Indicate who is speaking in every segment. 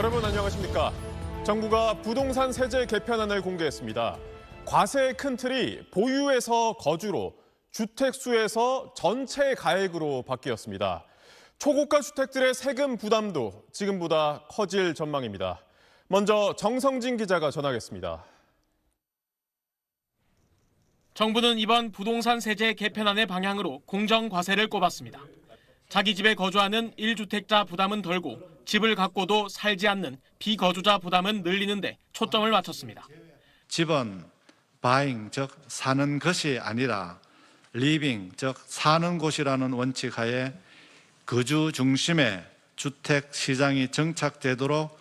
Speaker 1: 여러분 안녕하십니까? 정부가 부동산 세제 개편안을 공개했습니다. 과세의 큰 틀이 보유에서 거주로, 주택수에서 전체 가액으로 바뀌었습니다. 초고가 주택들의 세금 부담도 지금보다 커질 전망입니다. 먼저 정성진 기자가 전하겠습니다.
Speaker 2: 정부는 이번 부동산 세제 개편안의 방향으로 공정과세를 꼽았습니다. 자기 집에 거주하는 1주택자 부담은 덜고 집을 갖고도 살지 않는 비거주자 부담은 늘리는 데 초점을 맞췄습니다.
Speaker 3: 집은 buying, 즉 사는 것이 아니라 living, 즉 사는 곳이라는 원칙 하에 거주 중심의 주택 시장이 정착되도록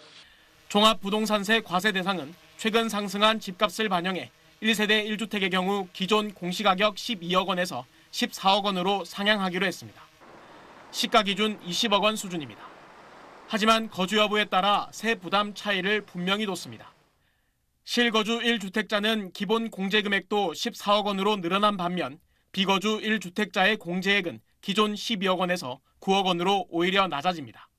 Speaker 2: 종합부동산세 과세 대상은 최근 상승한 집값을 반영해 1세대 1주택의 경우 기존 공시가격 12억 원에서 14억 원으로 상향하기로 했습니다. 시가 기준 20억 원 수준입니다. 하지만 거주 여부에 따라 세 부담 차이를 분명히 뒀습니다. 실거주 1주택자는 기본 공제금액도 14억 원으로 늘어난 반면 비거주 1주택자의 공제액은 기존 12억 원에서 9억 원으로 오히려 낮아집니다.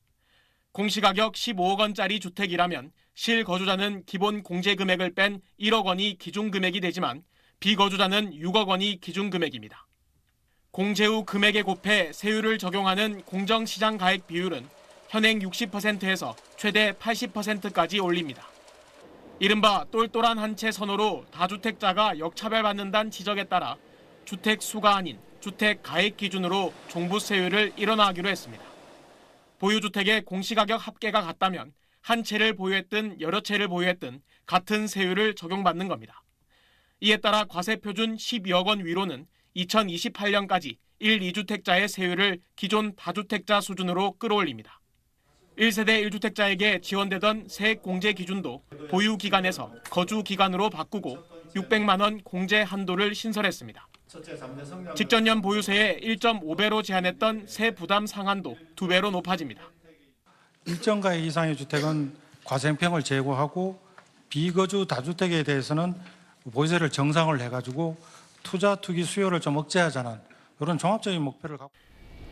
Speaker 2: 공시가격 15억 원짜리 주택이라면 실거주자는 기본 공제금액을 뺀 1억 원이 기준금액이 되지만 비거주자는 6억 원이 기준금액입니다. 공제 후 금액에 곱해 세율을 적용하는 공정시장 가액 비율은 현행 60%에서 최대 80%까지 올립니다. 이른바 똘똘한 한 채 선호로 다주택자가 역차별받는다는 지적에 따라 주택 수가 아닌 주택 가액 기준으로 종부세율을 일원화하기로 했습니다. 보유주택의 공시가격 합계가 같다면 한 채를 보유했든 여러 채를 보유했든 같은 세율을 적용받는 겁니다. 이에 따라 과세표준 12억 원 위로는 2028년까지 1, 2주택자의 세율을 기존 다주택자 수준으로 끌어올립니다. 1세대 1주택자에게 지원되던 세액 공제 기준도 보유 기간에서 거주 기간으로 바꾸고 600만 원 공제 한도를 신설했습니다. 직전년 보유세의 1.5배로 제한했던 세 부담 상한도 2배로 높아집니다.
Speaker 4: 일정 가액 이상의 주택은 과세형평을 제고하고 비거주 다주택에 대해서는 보유세를 정상을 해가지고 투자 투기 수요를 좀 억제하자는 이런 종합적인 목표를 갖고.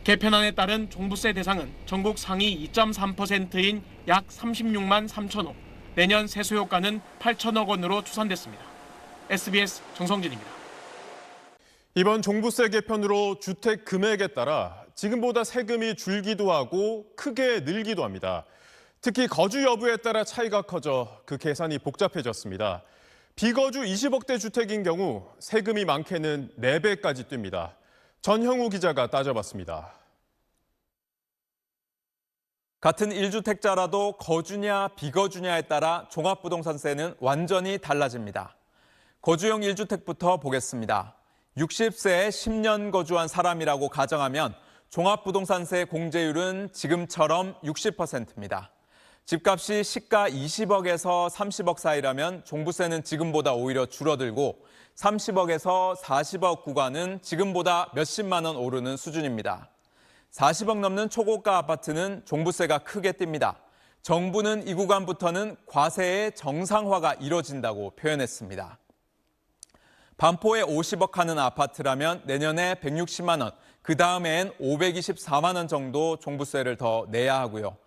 Speaker 2: 개편안에 따른 종부세 대상은 전국 상위 2.3%인 약 36만 3천호, 내년 세수효과는 8천억 원으로 추산됐습니다. SBS 정성진입니다.
Speaker 1: 이번 종부세 개편으로 주택 금액에 따라 지금보다 세금이 줄기도 하고 크게 늘기도 합니다. 특히 거주 여부에 따라 차이가 커져 그 계산이 복잡해졌습니다. 비거주 20억대 주택인 경우 세금이 많게는 4배까지 뜁니다. 전형우 기자가 따져봤습니다.
Speaker 5: 같은 1주택자라도 거주냐 비거주냐에 따라 종합부동산세는 완전히 달라집니다. 거주용 1주택부터 보겠습니다. 60세에 10년 거주한 사람이라고 가정하면 종합부동산세 공제율은 지금처럼 60%입니다. 집값이 시가 20억에서 30억 사이라면 종부세는 지금보다 오히려 줄어들고 30억에서 40억 구간은 지금보다 몇십만 원 오르는 수준입니다. 40억 넘는 초고가 아파트는 종부세가 크게 뜁니다. 정부는 이 구간부터는 과세의 정상화가 이뤄진다고 표현했습니다. 반포에 50억 하는 아파트라면 내년에 160만 원, 그 다음엔 524만 원 정도 종부세를 더 내야 하고요.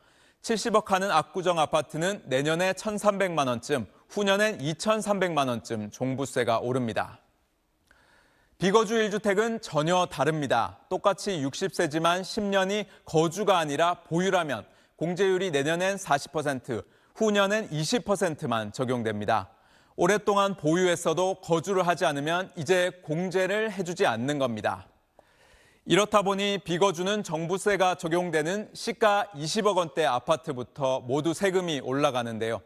Speaker 5: 70억 하는 압구정 아파트는 내년에 1,300만 원쯤, 후년엔 2,300만 원쯤 종부세가 오릅니다. 비거주 1주택은 전혀 다릅니다. 똑같이 60세지만 10년이 거주가 아니라 보유라면 공제율이 내년엔 40%, 후년엔 20%만 적용됩니다. 오랫동안 보유했어도 거주를 하지 않으면 이제 공제를 해주지 않는 겁니다. 이렇다 보니 비거주는 종부세가 적용되는 시가 20억 원대 아파트부터 모두 세금이 올라가는데요.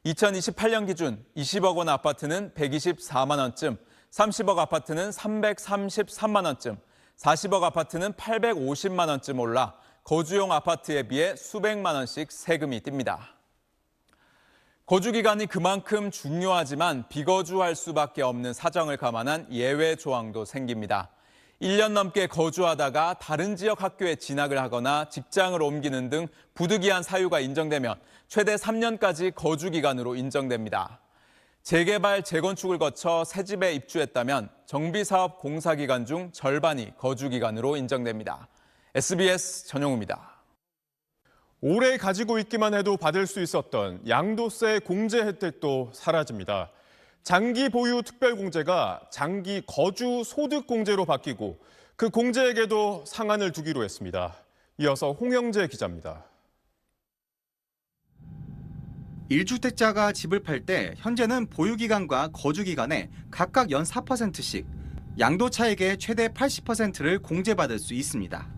Speaker 5: 2028년 기준 20억 원 아파트는 124만 원쯤, 30억 아파트는 333만 원쯤, 40억 아파트는 850만 원쯤 올라 거주용 아파트에 비해 수백만 원씩 세금이 뛱니다. 거주기간이 그만큼 중요하지만 비거주할 수밖에 없는 사정을 감안한 예외 조항도 생깁니다. 1년 넘게 거주하다가 다른 지역 학교에 진학을 하거나 직장을 옮기는 등 부득이한 사유가 인정되면 최대 3년까지 거주기간으로 인정됩니다. 재개발, 재건축을 거쳐 새 집에 입주했다면 정비사업 공사기간 중 절반이 거주기간으로 인정됩니다. SBS 전용우입니다.
Speaker 1: 오래 가지고 있기만 해도 받을 수 있었던 양도세 공제 혜택도 사라집니다. 장기 보유 특별공제가 장기 거주 소득 공제로 바뀌고 그 공제액에도 상한을 두기로 했습니다. 이어서 홍영재 기자입니다.
Speaker 6: 1주택자가 집을 팔 때 현재는 보유기간과 거주기간에 각각 연 4%씩 양도차익의 최대 80%를 공제받을 수 있습니다.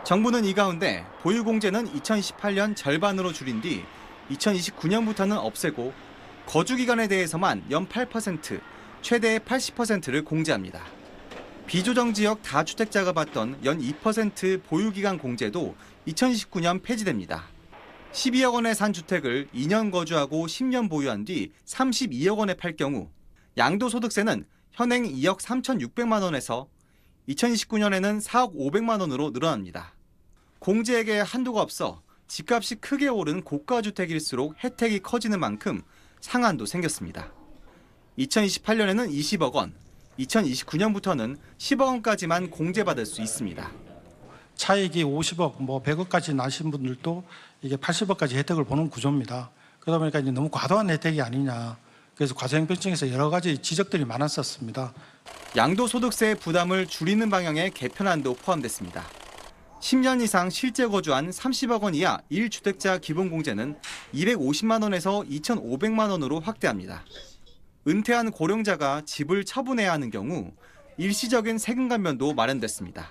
Speaker 6: 정부는 이 가운데 보유공제는 2028년 절반으로 줄인 뒤 2029년부터는 없애고 거주기간에 대해서만 연 8%, 최대 80%를 공제합니다. 비조정지역 다주택자가 받던 연 2% 보유기간 공제도 2029년 폐지됩니다. 12억 원에 산 주택을 2년 거주하고 10년 보유한 뒤 32억 원에 팔 경우 양도소득세는 현행 2억 3,600만 원에서 2029년에는 4억 500만 원으로 늘어납니다. 공제액에 한도가 없어 집값이 크게 오른 고가주택일수록 혜택이 커지는 만큼 상한도 생겼습니다. 2028년에는 20억 원, 2029년부터는 10억 원까지만 공제받을 수 있습니다.
Speaker 4: 차익이 50억, 100억까지 나신 분들도 이게 80억까지 혜택을 보는 구조입니다. 그러다 보니까 이제 너무 과도한 혜택이 아니냐. 그래서 과세형평증에서 여러 가지 지적들이 많았었습니다.
Speaker 6: 양도소득세 부담을 줄이는 방향의 개편안도 포함됐습니다. 10년 이상 실제 거주한 30억 원 이하 1주택자 기본공제는 250만 원에서 2,500만 원으로 확대합니다. 은퇴한 고령자가 집을 처분해야 하는 경우 일시적인 세금 감면도 마련됐습니다.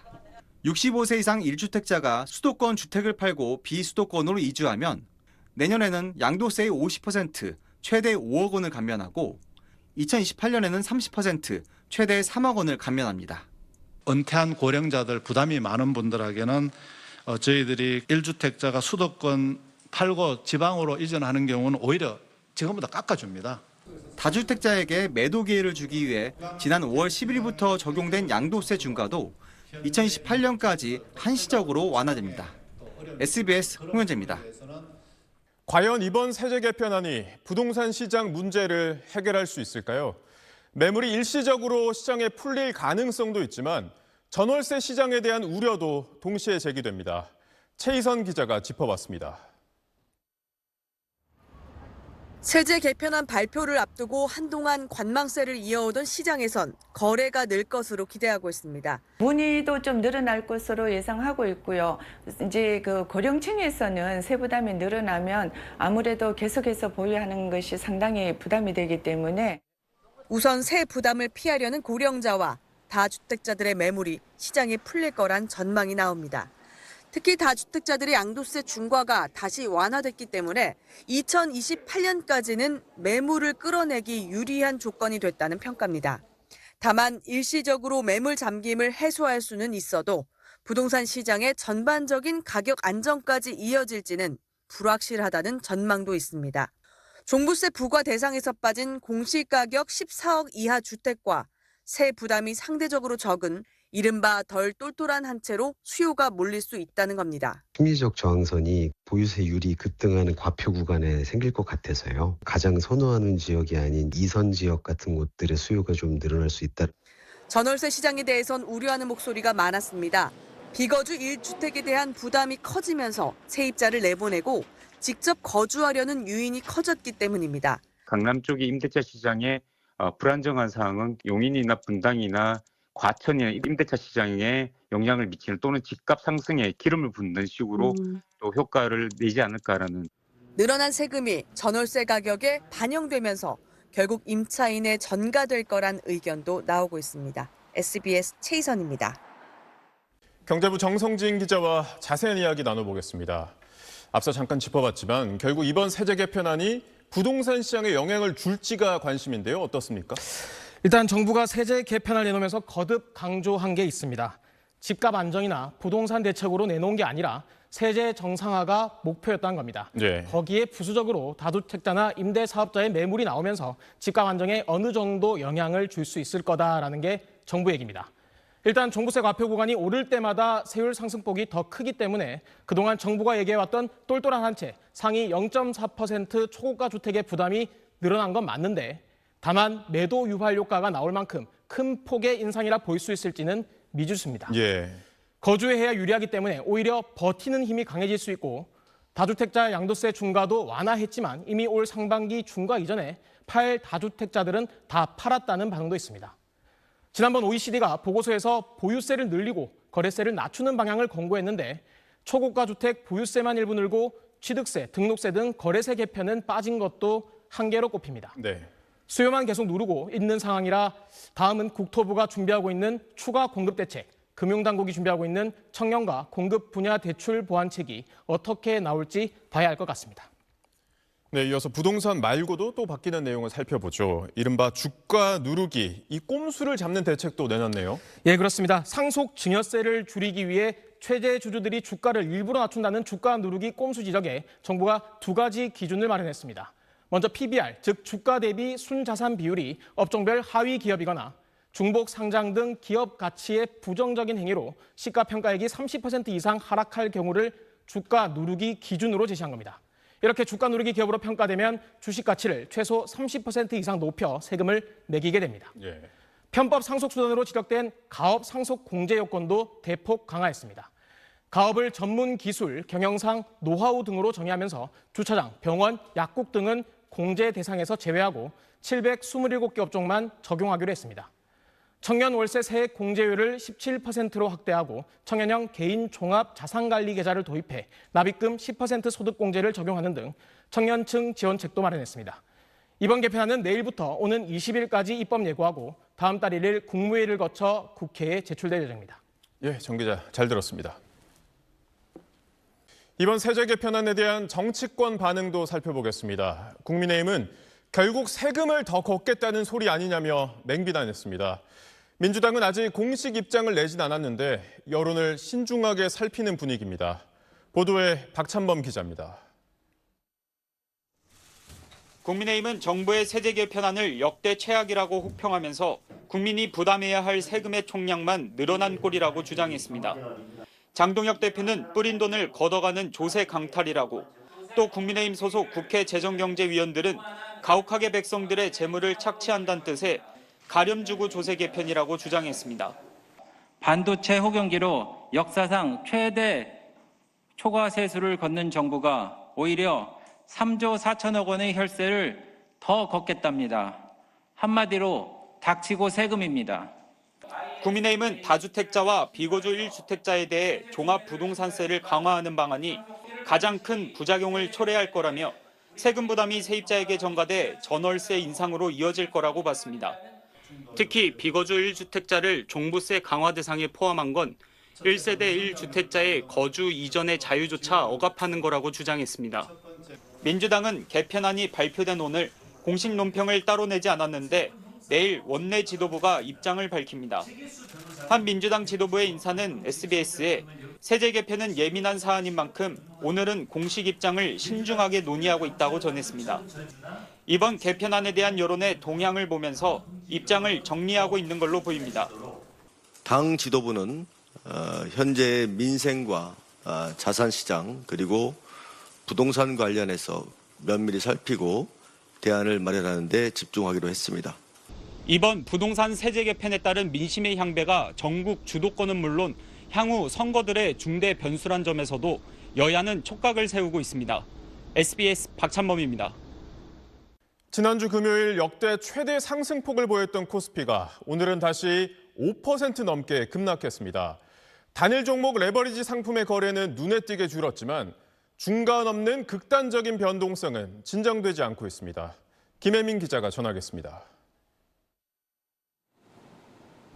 Speaker 6: 65세 이상 1주택자가 수도권 주택을 팔고 비수도권으로 이주하면 내년에는 양도세의 50%, 최대 5억 원을 감면하고 2028년에는 30%, 최대 3억 원을 감면합니다.
Speaker 3: 은퇴한 고령자들 부담이 많은 분들에게는 저희들이 1주택자가 수도권 팔고 지방으로 이전하는 경우는 오히려 지금보다 깎아줍니다.
Speaker 6: 다주택자에게 매도 기회를 주기 위해 지난 5월 10일부터 적용된 양도세 중과도 2018년까지 한시적으로 완화됩니다. SBS 홍현재입니다.
Speaker 1: 과연 이번 세제 개편안이 부동산 시장 문제를 해결할 수 있을까요? 매물이 일시적으로 시장에 풀릴 가능성도 있지만 전월세 시장에 대한 우려도 동시에 제기됩니다. 최희선 기자가 짚어봤습니다.
Speaker 7: 세제 개편안 발표를 앞두고 한동안 관망세를 이어오던 시장에선 거래가 늘 것으로 기대하고 있습니다.
Speaker 8: 문의도 좀 늘어날 것으로 예상하고 있고요. 이제 그 고령층에서는 세부담이 늘어나면 아무래도 계속해서 보유하는 것이 상당히 부담이 되기 때문에
Speaker 7: 우선 세 부담을 피하려는 고령자와 다주택자들의 매물이 시장에 풀릴 거란 전망이 나옵니다. 특히 다주택자들의 양도세 중과가 다시 완화됐기 때문에 2028년까지는 매물을 끌어내기 유리한 조건이 됐다는 평가입니다. 다만 일시적으로 매물 잠김을 해소할 수는 있어도 부동산 시장의 전반적인 가격 안정까지 이어질지는 불확실하다는 전망도 있습니다. 종부세 부과 대상에서 빠진 공시가격 14억 이하 주택과 세 부담이 상대적으로 적은 이른바 덜 똘똘한 한 채로 수요가 몰릴 수 있다는 겁니다.
Speaker 9: 심리적 저항선이 보유세율이 급등하는 과표 구간에 생길 것 같아서요. 가장 선호하는 지역이 아닌 2선 지역 같은 곳들의 수요가 좀 늘어날 수 있다.
Speaker 7: 전월세 시장에 대해선 우려하는 목소리가 많았습니다. 비거주 1주택에 대한 부담이 커지면서 세입자를 내보내고 직접 거주하려는 유인이 커졌기 때문입니다.
Speaker 10: 강남 쪽의 임대차 시장에 불안정한 상황은 용인이나 분당이나 과천이나 임대차 시장에 영향을 미치는 또는 집값 상승에 기름을 붓는 식으로 또 효과를 내지 않을까라는.
Speaker 7: 늘어난 세금이 전월세 가격에 반영되면서 결국 임차인에 전가될 거란 의견도 나오고 있습니다. SBS 최희선입니다.
Speaker 1: 경제부 정성진 기자와 자세한 이야기 나눠보겠습니다. 앞서 잠깐 짚어봤지만 결국 이번 세제 개편안이 부동산 시장에 영향을 줄지가 관심인데요. 어떻습니까?
Speaker 2: 일단 정부가 세제 개편을 내놓으면서 거듭 강조한 게 있습니다. 집값 안정이나 부동산 대책으로 내놓은 게 아니라 세제 정상화가 목표였다는 겁니다.
Speaker 1: 네.
Speaker 2: 거기에 부수적으로 다주택자나 임대사업자의 매물이 나오면서 집값 안정에 어느 정도 영향을 줄 수 있을 거다라는 게 정부 얘기입니다. 일단 종부세 과표 구간이 오를 때마다 세율 상승폭이 더 크기 때문에 그동안 정부가 얘기해왔던 똘똘한 한 채 상위 0.4% 초고가 주택의 부담이 늘어난 건 맞는데 다만 매도 유발 효과가 나올 만큼 큰 폭의 인상이라 보일 수 있을지는 미지수입니다.
Speaker 1: 예.
Speaker 2: 거주해야 유리하기 때문에 오히려 버티는 힘이 강해질 수 있고 다주택자 양도세 중과도 완화했지만 이미 올 상반기 중과 이전에 팔 다주택자들은 다 팔았다는 반응도 있습니다. 지난번 OECD가 보고서에서 보유세를 늘리고 거래세를 낮추는 방향을 권고했는데 초고가 주택 보유세만 일부 늘고 취득세, 등록세 등 거래세 개편은 빠진 것도 한계로 꼽힙니다.
Speaker 1: 네.
Speaker 2: 수요만 계속 누르고 있는 상황이라 다음은 국토부가 준비하고 있는 추가 공급 대책, 금융당국이 준비하고 있는 청년과 공급 분야 대출 보완책이 어떻게 나올지 봐야 할 것 같습니다.
Speaker 1: 네, 이어서 부동산 말고도 또 바뀌는 내용을 살펴보죠. 이른바 주가 누르기, 이 꼼수를 잡는 대책도 내놨네요.
Speaker 2: 예, 그렇습니다. 상속 증여세를 줄이기 위해 최대 주주들이 주가를 일부러 낮춘다는 주가 누르기 꼼수 지적에 정부가 두 가지 기준을 마련했습니다. 먼저 PBR, 즉 주가 대비 순자산 비율이 업종별 하위 기업이거나 중복 상장 등 기업 가치의 부정적인 행위로 시가평가액이 30% 이상 하락할 경우를 주가 누르기 기준으로 제시한 겁니다. 이렇게 주가 누르기 기업으로 평가되면 주식 가치를 최소 30% 이상 높여 세금을 매기게 됩니다.
Speaker 1: 예.
Speaker 2: 편법 상속 수단으로 지적된 가업 상속 공제 요건도 대폭 강화했습니다. 가업을 전문 기술, 경영상, 노하우 등으로 정의하면서 주차장, 병원, 약국 등은 공제 대상에서 제외하고 727개 업종만 적용하기로 했습니다. 청년 월세 세액 공제율을 17%로 확대하고 청년형 개인 종합 자산관리 계좌를 도입해 납입금 10% 소득 공제를 적용하는 등 청년층 지원책도 마련했습니다. 이번 개편안은 내일부터 오는 20일까지 입법 예고하고 다음 달 1일 국무회의를 거쳐 국회에 제출될 예정입니다.
Speaker 1: 예, 정 기자 잘 들었습니다. 이번 세제 개편안에 대한 정치권 반응도 살펴보겠습니다. 국민의힘은 결국 세금을 더 걷겠다는 소리 아니냐며 맹비난했습니다. 민주당은 아직 공식 입장을 내진 않았는데 여론을 신중하게 살피는 분위기입니다. 보도에 박찬범 기자입니다.
Speaker 11: 국민의힘은 정부의 세제 개편안을 역대 최악이라고 혹평하면서 국민이 부담해야 할 세금의 총량만 늘어난 꼴이라고 주장했습니다. 장동혁 대표는 뿌린 돈을 걷어가는 조세 강탈이라고, 또 국민의힘 소속 국회 재정경제위원들은 가혹하게 백성들의 재물을 착취한다는 뜻의 가렴주구 조세 개편이라고 주장했습니다.
Speaker 12: 반도체 호경기로 역사상 최대 초과 세수를 걷는 정부가 오히려 3조 4천억 원의 혈세를 더 걷겠답니다. 한마디로 닥치고 세금입니다.
Speaker 11: 국민의힘은 다주택자와 비거주 1주택자에 대해 종합부동산세를 강화하는 방안이 가장 큰 부작용을 초래할 거라며 세금 부담이 세입자에게 전가돼 전월세 인상으로 이어질 거라고 봤습니다. 특히 비거주 1주택자를 종부세 강화 대상에 포함한 건 1세대 1주택자의 거주 이전의 자유조차 억압하는 거라고 주장했습니다. 민주당은 개편안이 발표된 오늘 공식 논평을 따로 내지 않았는데 내일 원내 지도부가 입장을 밝힙니다. 한 민주당 지도부의 인사는 SBS에 세제 개편은 예민한 사안인 만큼 오늘은 공식 입장을 신중하게 논의하고 있다고 전했습니다. 이번 개편안에 대한 여론의 동향을 보면서 입장을 정리하고 있는 걸로 보입니다.
Speaker 13: 당 지도부는 현재 민생과 자산시장 그리고 부동산 관련해서 면밀히 살피고 대안을 마련하는 데 집중하기로 했습니다.
Speaker 11: 이번 부동산 세제 개편에 따른 민심의 향배가 전국 주도권은 물론 향후 선거들의 중대 변수란 점에서도 여야는 촉각을 세우고 있습니다. SBS 박찬범입니다.
Speaker 1: 지난주 금요일 역대 최대 상승폭을 보였던 코스피가 오늘은 다시 5% 넘게 급락했습니다. 단일 종목 레버리지 상품의 거래는 눈에 띄게 줄었지만 중간 없는 극단적인 변동성은 진정되지 않고 있습니다. 김혜민 기자가 전하겠습니다.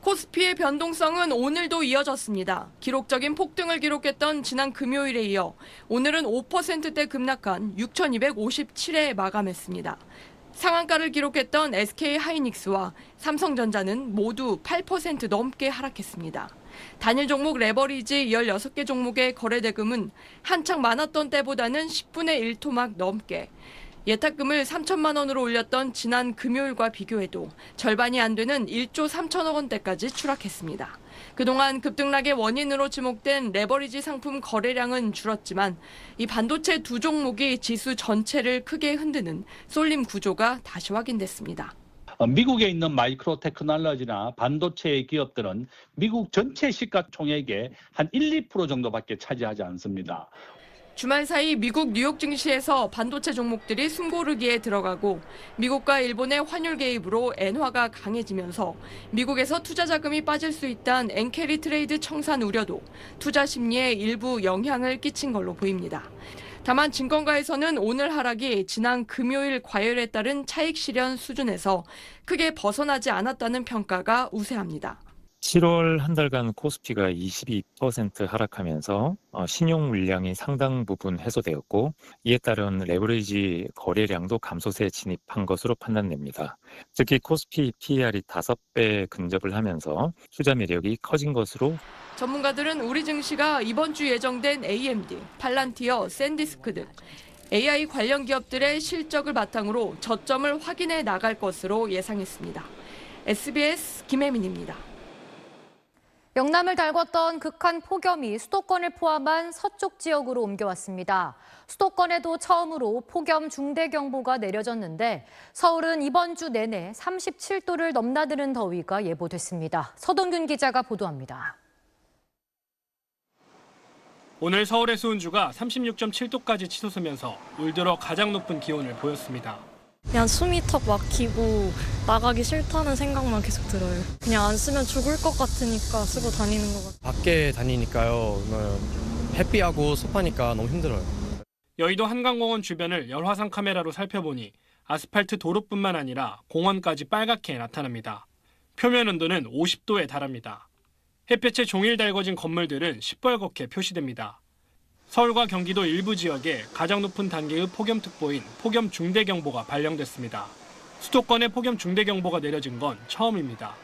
Speaker 14: 코스피의 변동성은 오늘도 이어졌습니다. 기록적인 폭등을 기록했던 지난 금요일에 이어 오늘은 5%대 급락한 6,257에 마감했습니다. 상한가를 기록했던 SK하이닉스와 삼성전자는 모두 8% 넘게 하락했습니다. 단일 종목 레버리지 16개 종목의 거래 대금은 한창 많았던 때보다는 10분의 1 토막 넘게, 예탁금을 3천만 원으로 올렸던 지난 금요일과 비교해도 절반이 안 되는 1조 3천억 원대까지 추락했습니다. 그동안 급등락의 원인으로 지목된 레버리지 상품 거래량은 줄었지만 이 반도체 두 종목이 지수 전체를 크게 흔드는 쏠림 구조가 다시 확인됐습니다.
Speaker 15: 미국에 있는 마이크로 테크놀로지나 반도체 기업들은 미국 전체 시가총액의 한 1, 2% 정도밖에 차지하지 않습니다.
Speaker 14: 주말 사이 미국 뉴욕 증시에서 반도체 종목들이 숨고르기에 들어가고 미국과 일본의 환율 개입으로 엔화가 강해지면서 미국에서 투자 자금이 빠질 수 있다는 엔캐리 트레이드 청산 우려도 투자 심리에 일부 영향을 끼친 걸로 보입니다. 다만 증권가에서는 오늘 하락이 지난 금요일 과열에 따른 차익 실현 수준에서 크게 벗어나지 않았다는 평가가 우세합니다.
Speaker 16: 7월 한 달간 코스피가 22% 하락하면서 신용 물량이 상당 부분 해소되었고 이에 따른 레버리지 거래량도 감소세에 진입한 것으로 판단됩니다. 특히 코스피 PER이 5배 근접을 하면서 투자 매력이 커진 것으로
Speaker 14: 전문가들은 우리 증시가 이번 주 예정된 AMD, 팔란티어, 샌디스크 등 AI 관련 기업들의 실적을 바탕으로 저점을 확인해 나갈 것으로 예상했습니다. SBS 김혜민입니다.
Speaker 17: 영남을 달궜던 극한 폭염이 수도권을 포함한 서쪽 지역으로 옮겨왔습니다. 수도권에도 처음으로 폭염 중대경보가 내려졌는데 서울은 이번 주 내내 37도를 넘나드는 더위가 예보됐습니다. 서동균 기자가 보도합니다.
Speaker 2: 오늘 서울의 수은주가 36.7도까지 치솟으면서 올 들어 가장 높은 기온을 보였습니다.
Speaker 18: 그냥 숨이 턱 막히고 나가기 싫다는 생각만 계속 들어요. 그냥 안 쓰면 죽을 것 같으니까 쓰고 다니는 것 같아요.
Speaker 19: 밖에 다니니까요. 햇빛하고 습하니까 너무 힘들어요.
Speaker 2: 여의도 한강공원 주변을 열화상 카메라로 살펴보니 아스팔트 도로뿐만 아니라 공원까지 빨갛게 나타납니다. 표면 온도는 50도에 달합니다. 햇볕에 종일 달궈진 건물들은 시뻘겋게 표시됩니다. 서울과 경기도 일부 지역에 가장 높은 단계의 폭염특보인 폭염 중대경보가 발령됐습니다. 수도권에 폭염 중대경보가 내려진 건 처음입니다.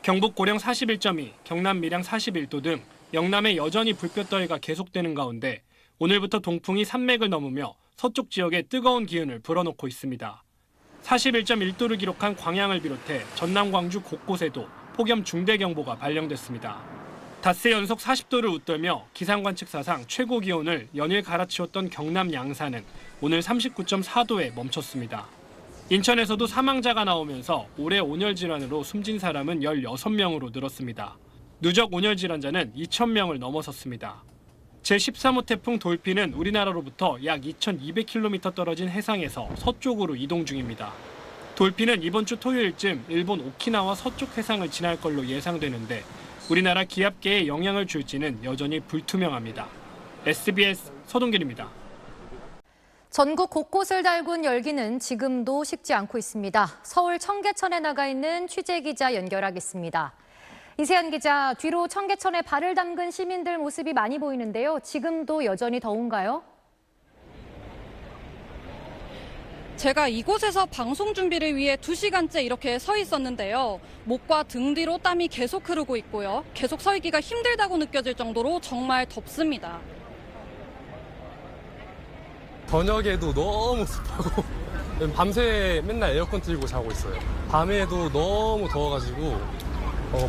Speaker 2: 경북 고령 41.2, 경남 밀양 41도 등 영남에 여전히 불볕더위가 계속되는 가운데 오늘부터 동풍이 산맥을 넘으며 서쪽 지역에 뜨거운 기운을 불어넣고 있습니다. 41.1도를 기록한 광양을 비롯해 전남 광주 곳곳에도 폭염 중대경보가 발령됐습니다. 닷새 연속 40도를 웃돌며 기상관측사상 최고 기온을 연일 갈아치웠던 경남 양산은 오늘 39.4도에 멈췄습니다. 인천에서도 사망자가 나오면서 올해 온열 질환으로 숨진 사람은 16명으로 늘었습니다. 누적 온열 질환자는 2,000명을 넘어섰습니다. 제13호 태풍 돌핀은 우리나라로부터 약 2,200km 떨어진 해상에서 서쪽으로 이동 중입니다. 돌핀은 이번 주 토요일쯤 일본 오키나와 서쪽 해상을 지날 걸로 예상되는데 우리나라 기압계에 영향을 줄지는 여전히 불투명합니다. SBS 서동길입니다.
Speaker 17: 전국 곳곳을 달군 열기는 지금도 식지 않고 있습니다. 서울 청계천에 나가 있는 취재기자 연결하겠습니다. 이세연 기자, 뒤로 청계천에 발을 담근 시민들 모습이 많이 보이는데요. 지금도 여전히 더운가요?
Speaker 20: 제가 이곳에서 방송 준비를 위해 2시간째 이렇게 서 있었는데요. 목과 등 뒤로 땀이 계속 흐르고 있고요. 계속 서 있기가 힘들다고 느껴질 정도로 정말 덥습니다.
Speaker 19: 저녁에도 너무 습하고 밤새 맨날 에어컨 틀고 자고 있어요. 밤에도 너무 더워가지고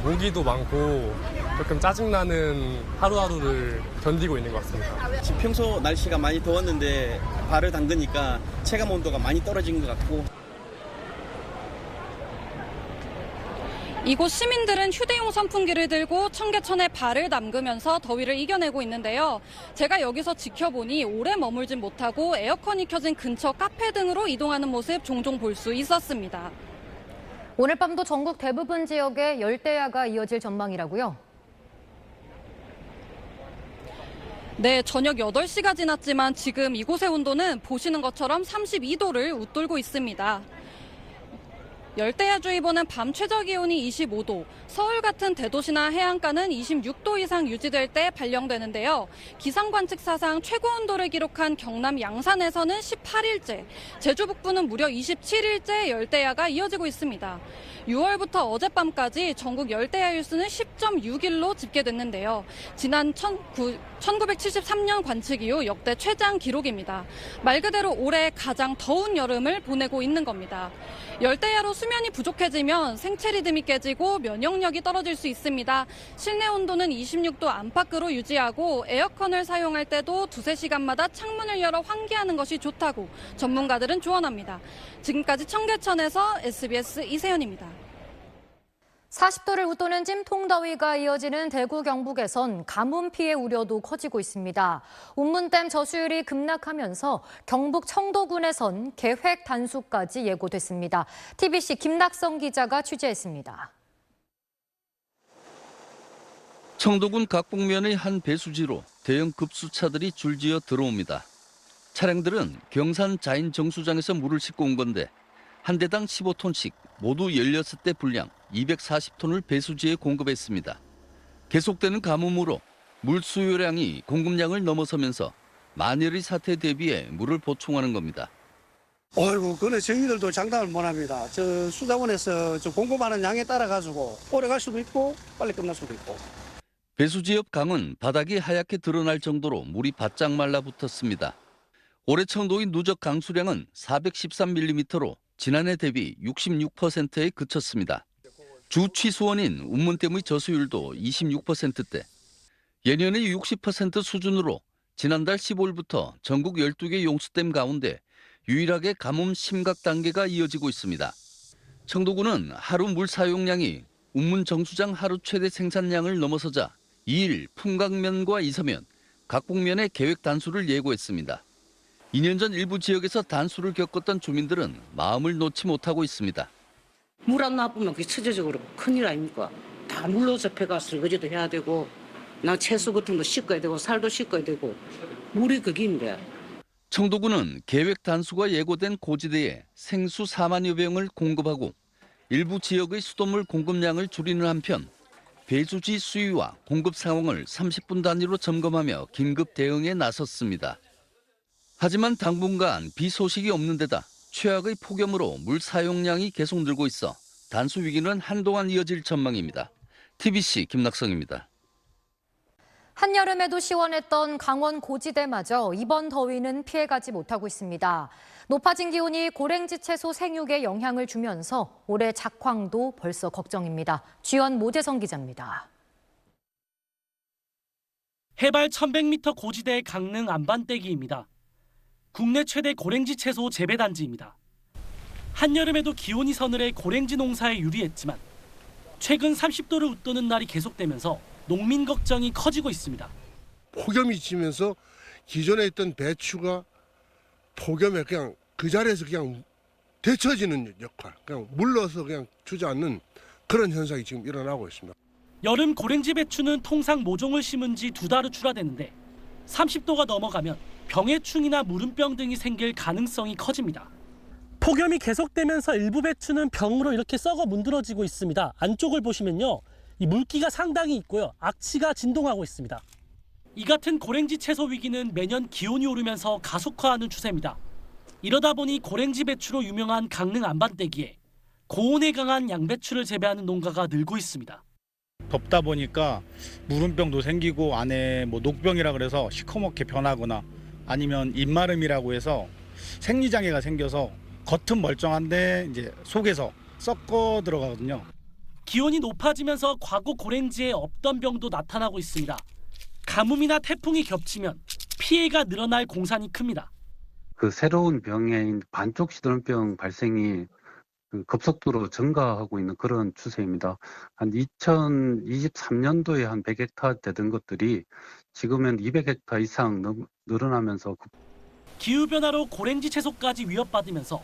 Speaker 19: 모기도 많고 조금 짜증나는 하루하루를 견디고 있는 것 같습니다.
Speaker 21: 지금 평소 날씨가 많이 더웠는데 발을 담그니까 체감 온도가 많이 떨어진 것 같고.
Speaker 20: 이곳 시민들은 휴대용 선풍기를 들고 청계천에 발을 담그면서 더위를 이겨내고 있는데요. 제가 여기서 지켜보니 오래 머물진 못하고 에어컨이 켜진 근처 카페 등으로 이동하는 모습 종종 볼 수 있었습니다.
Speaker 17: 오늘 밤도 전국 대부분 지역에 열대야가 이어질 전망이라고요?
Speaker 20: 네, 저녁 8시가 지났지만 지금 이곳의 온도는 보시는 것처럼 32도를 웃돌고 있습니다. 열대야주의보는 밤 최저기온이 25도, 서울 같은 대도시나 해안가는 26도 이상 유지될 때 발령되는데요. 기상관측사상 최고 온도를 기록한 경남 양산에서는 18일째, 제주 북부는 무려 27일째 열대야가 이어지고 있습니다. 6월부터 어젯밤까지 전국 열대야 일수는 10.6일로 집계됐는데요. 지난 1973년 관측 이후 역대 최장 기록입니다. 말 그대로 올해 가장 더운 여름을 보내고 있는 겁니다. 열대야로 수면이 부족해지면 생체 리듬이 깨지고 면역력이 떨어질 수 있습니다. 실내 온도는 26도 안팎으로 유지하고 에어컨을 사용할 때도 2-3시간마다 창문을 열어 환기하는 것이 좋다고 전문가들은 조언합니다. 지금까지 청계천에서 SBS 이세연입니다.
Speaker 17: 40도를 웃도는 찜통더위가 이어지는 대구 경북에선 가뭄 피해 우려도 커지고 있습니다. 운문댐 저수율이 급락하면서 경북 청도군에선 계획 단수까지 예고됐습니다. TBC 김낙성 기자가 취재했습니다.
Speaker 5: 청도군 각북면의 한 배수지로 대형 급수차들이 줄지어 들어옵니다. 차량들은 경산 자인 정수장에서 물을 싣고 온 건데 한 대당 15톤씩 모두 16대 분량 240톤을 배수지에 공급했습니다. 계속되는 가뭄으로 물 수요량이 공급량을 넘어서면서 만열의 사태 대비해 물을 보충하는 겁니다.
Speaker 22: 어이구, 그래 저희들도 장담을 못합니다. 저 수자원에서 저 공급하는 양에 따라 가지고 오래 갈 수도 있고 빨리 끝날 수도 있고.
Speaker 5: 배수지 옆 강은 바닥이 하얗게 드러날 정도로 물이 바짝 말라붙었습니다. 올해 청도의 누적 강수량은 413mm로 지난해 대비 66%에 그쳤습니다. 주 취수원인 운문댐의 저수율도 26%대. 예년의 60% 수준으로 지난달 15일부터 전국 12개 용수댐 가운데 유일하게 가뭄 심각 단계가 이어지고 있습니다. 청도군은 하루 물 사용량이 운문 정수장 하루 최대 생산량을 넘어서자 2일 풍각면과 이서면, 각북면의 계획 단수를 예고했습니다. 2년 전 일부 지역에서 단수를 겪었던 주민들은 마음을 놓지 못하고 있습니다.
Speaker 23: 물 안 나쁘면 그게 체제적으로 큰일 아닙니까? 다 물로 접해가 설거지도 해야 되고 나 채소 같은 거 씻어야 되고 살도 씻어야 되고 물이 그긴데.
Speaker 5: 청도군은 계획 단수가 예고된 고지대에 생수 4만여 병을 공급하고 일부 지역의 수돗물 공급량을 줄이는 한편 배수지 수위와 공급 상황을 30분 단위로 점검하며 긴급 대응에 나섰습니다. 하지만 당분간 비 소식이 없는 데다 최악의 폭염으로 물 사용량이 계속 늘고 있어 단수 위기는 한동안 이어질 전망입니다. TBC 김낙성입니다.
Speaker 17: 한여름에도 시원했던 강원 고지대마저 이번 더위는 피해가지 못하고 있습니다. 높아진 기온이 고랭지 채소 생육에 영향을 주면서 올해 작황도 벌써 걱정입니다. 주연 모재성 기자입니다.
Speaker 2: 해발 1100m 고지대의 강릉 안반대기입니다. 국내 최대 고랭지 채소 재배단지입니다. 한여름에도 기온이 서늘해 고랭지 농사에 유리했지만 최근 30도를 웃도는 날이 계속되면서 농민 걱정이 커지고 있습니다.
Speaker 24: 폭염이 지면서 기존에 있던 배추가 폭염에 그냥 그 자리에서 그냥 데쳐지는 역할, 그냥 물러서 그냥 주저앉는 그런 현상이 지금 일어나고 있습니다.
Speaker 2: 여름 고랭지 배추는 통상 모종을 심은 지 2달 후 출하되는데 30도가 넘어가면 병해충이나 무름병 등이 생길 가능성이 커집니다.
Speaker 25: 폭염이 계속되면서 일부 배추는 병으로 이렇게 썩어 문드러지고 있습니다. 안쪽을 보시면요, 이 물기가 상당히 있고요, 악취가 진동하고 있습니다.
Speaker 2: 이 같은 고랭지 채소 위기는 매년 기온이 오르면서 가속화하는 추세입니다. 이러다 보니 고랭지 배추로 유명한 강릉 안반대기에 고온에 강한 양배추를 재배하는 농가가 늘고 있습니다.
Speaker 26: 덥다 보니까 무름병도 생기고 안에 녹병이라 그래서 시커멓게 변하거나 아니면 입마름이라고 해서 생리장애가 생겨서 겉은 멀쩡한데 이제 속에서 썩어 들어가거든요.
Speaker 2: 기온이 높아지면서 과거 고랭지에 없던 병도 나타나고 있습니다. 가뭄이나 태풍이 겹치면 피해가 늘어날 공산이 큽니다.
Speaker 27: 그 새로운 병인 반쪽 시드름병 발생이 급속도로 증가하고 있는 그런 추세입니다. 한 2023년도에 한 100헥타 되던 것들이 지금은 200헥타 이상 늘어나면서
Speaker 2: 기후변화로 고랭지 채소까지 위협받으면서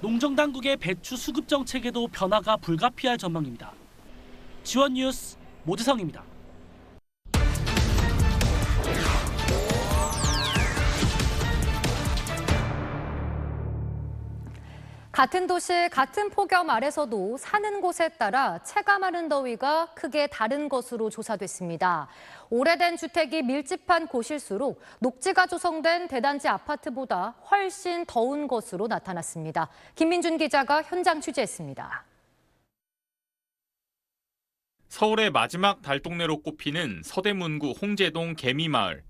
Speaker 2: 농정당국의 배추 수급 정책에도 변화가 불가피할 전망입니다. 지원 뉴스 모재성입니다.
Speaker 17: 같은 도시, 같은 폭염 아래서도 사는 곳에 따라 체감하는 더위가 크게 다른 것으로 조사됐습니다. 오래된 주택이 밀집한 곳일수록 녹지가 조성된 대단지 아파트보다 훨씬 더운 것으로 나타났습니다. 김민준 기자가 현장 취재했습니다.
Speaker 28: 서울의 마지막 달동네로 꼽히는 서대문구 홍제동 개미마을.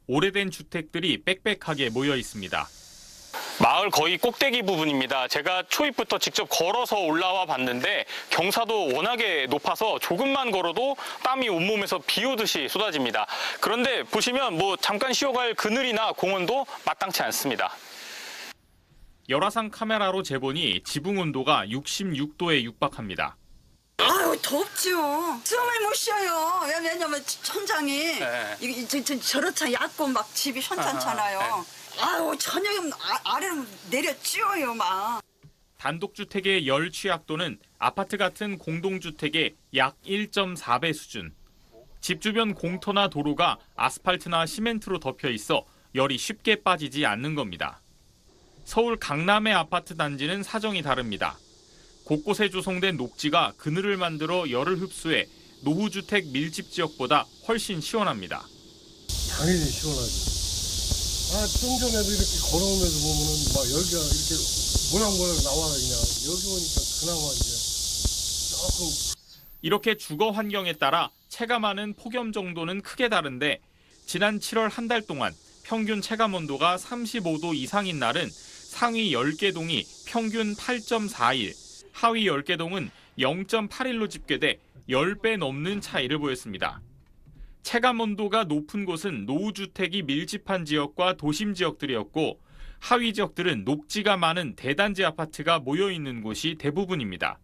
Speaker 28: 오래된 주택들이 빽빽하게 모여 있습니다.
Speaker 29: 마을 거의 꼭대기 부분입니다. 제가 초입부터 직접 걸어서 올라와 봤는데 경사도 워낙에 높아서 조금만 걸어도 땀이 온몸에서 비 오듯이 쏟아집니다. 그런데 보시면 잠깐 쉬어갈 그늘이나 공원도 마땅치 않습니다.
Speaker 28: 열화상 카메라로 재보니 지붕 온도가 66도에 육박합니다.
Speaker 3: 아유 덥지요. 숨을 못 쉬어요. 왜냐면 천장이 저렇잖아. 얕고 막 집이 현찮잖아요. 아유 저녁에 아래로 내려 찌워요 막.
Speaker 28: 단독주택의 열 취약도는 아파트 같은 공동주택의 약 1.4배 수준. 집 주변 공터나 도로가 아스팔트나 시멘트로 덮여 있어 열이 쉽게 빠지지 않는 겁니다. 서울 강남의 아파트 단지는 사정이 다릅니다. 곳곳에 조성된 녹지가 그늘을 만들어 열을 흡수해 노후주택 밀집 지역보다 훨씬 시원합니다.
Speaker 24: 당연히 시원하지. 좀 전에도 이렇게 걸어오면서 보면은 막 열기가 이렇게 모락모락 나와 그냥. 여기 오니까 그나마 이제 조금.
Speaker 28: 이렇게 주거 환경에 따라 체감하는 폭염 정도는 크게 다른데 지난 7월 한 달 동안 평균 체감 온도가 35도 이상인 날은 상위 10개 동이 평균 8.41, 하위 10개 동은 0.81로 집계돼 10배 넘는 차이를 보였습니다. 체감 온도가 높은 곳은 노후주택이 밀집한 지역과 도심 지역들이었고 하위 지역들은 녹지가 많은 대단지 아파트가 모여 있는 곳이 대부분입니다.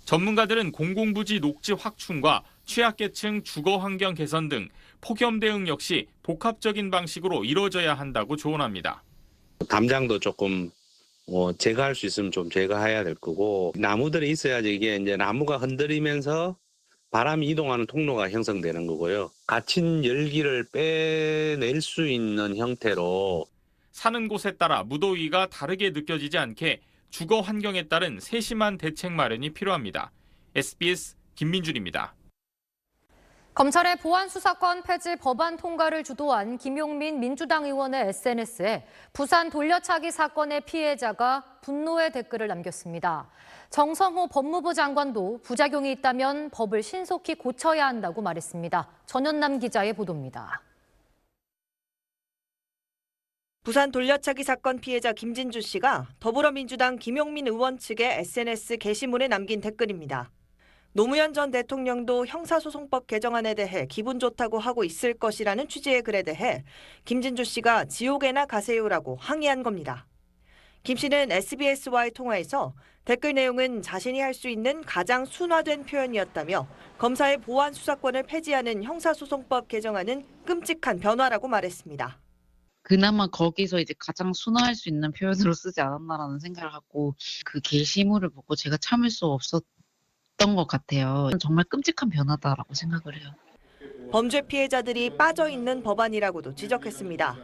Speaker 28: 전문가들은 공공부지 녹지 확충과 취약계층 주거 환경 개선 등 폭염 대응 역시 복합적인 방식으로 이루어져야 한다고 조언합니다.
Speaker 4: 담장도 조금 제거할 수 있으면 좀 제거해야 될 거고 나무들이 있어야지 이게 이제 나무가 흔들리면서 바람이 이동하는 통로가 형성되는 거고요. 갇힌 열기를 빼낼 수 있는 형태로
Speaker 28: 사는 곳에 따라 무더위가 다르게 느껴지지 않게 주거 환경에 따른 세심한 대책 마련이 필요합니다. SBS 김민준입니다.
Speaker 17: 검찰의 보안수사권 폐지 법안 통과를 주도한 김용민 민주당 의원의 SNS에 부산 돌려차기 사건의 피해자가 분노의 댓글을 남겼습니다. 정성호 법무부 장관도 부작용이 있다면 법을 신속히 고쳐야 한다고 말했습니다. 전현남 기자의 보도입니다.
Speaker 6: 부산 돌려차기 사건 피해자 김진주 씨가 더불어민주당 김용민 의원 측의 SNS 게시물에 남긴 댓글입니다. 노무현 전 대통령도 형사소송법 개정안에 대해 기분 좋다고 하고 있을 것이라는 취지의 글에 대해 김진주 씨가 지옥에나 가세요라고 항의한 겁니다. 김 씨는 SBS와의 통화에서 댓글 내용은 자신이 할 수 있는 가장 순화된 표현이었다며 검사의 보안 수사권을 폐지하는 형사소송법 개정안은 끔찍한 변화라고 말했습니다.
Speaker 7: 그나마 거기서 이제 가장 순화할 수 있는 표현으로 쓰지 않았나라는 생각을 하고 그 게시물을 보고 제가 참을 수 없었던 것 같아요. 정말 끔찍한 변화다라고 생각을 해요.
Speaker 6: 범죄 피해자들이 빠져 있는 법안이라고도 지적했습니다.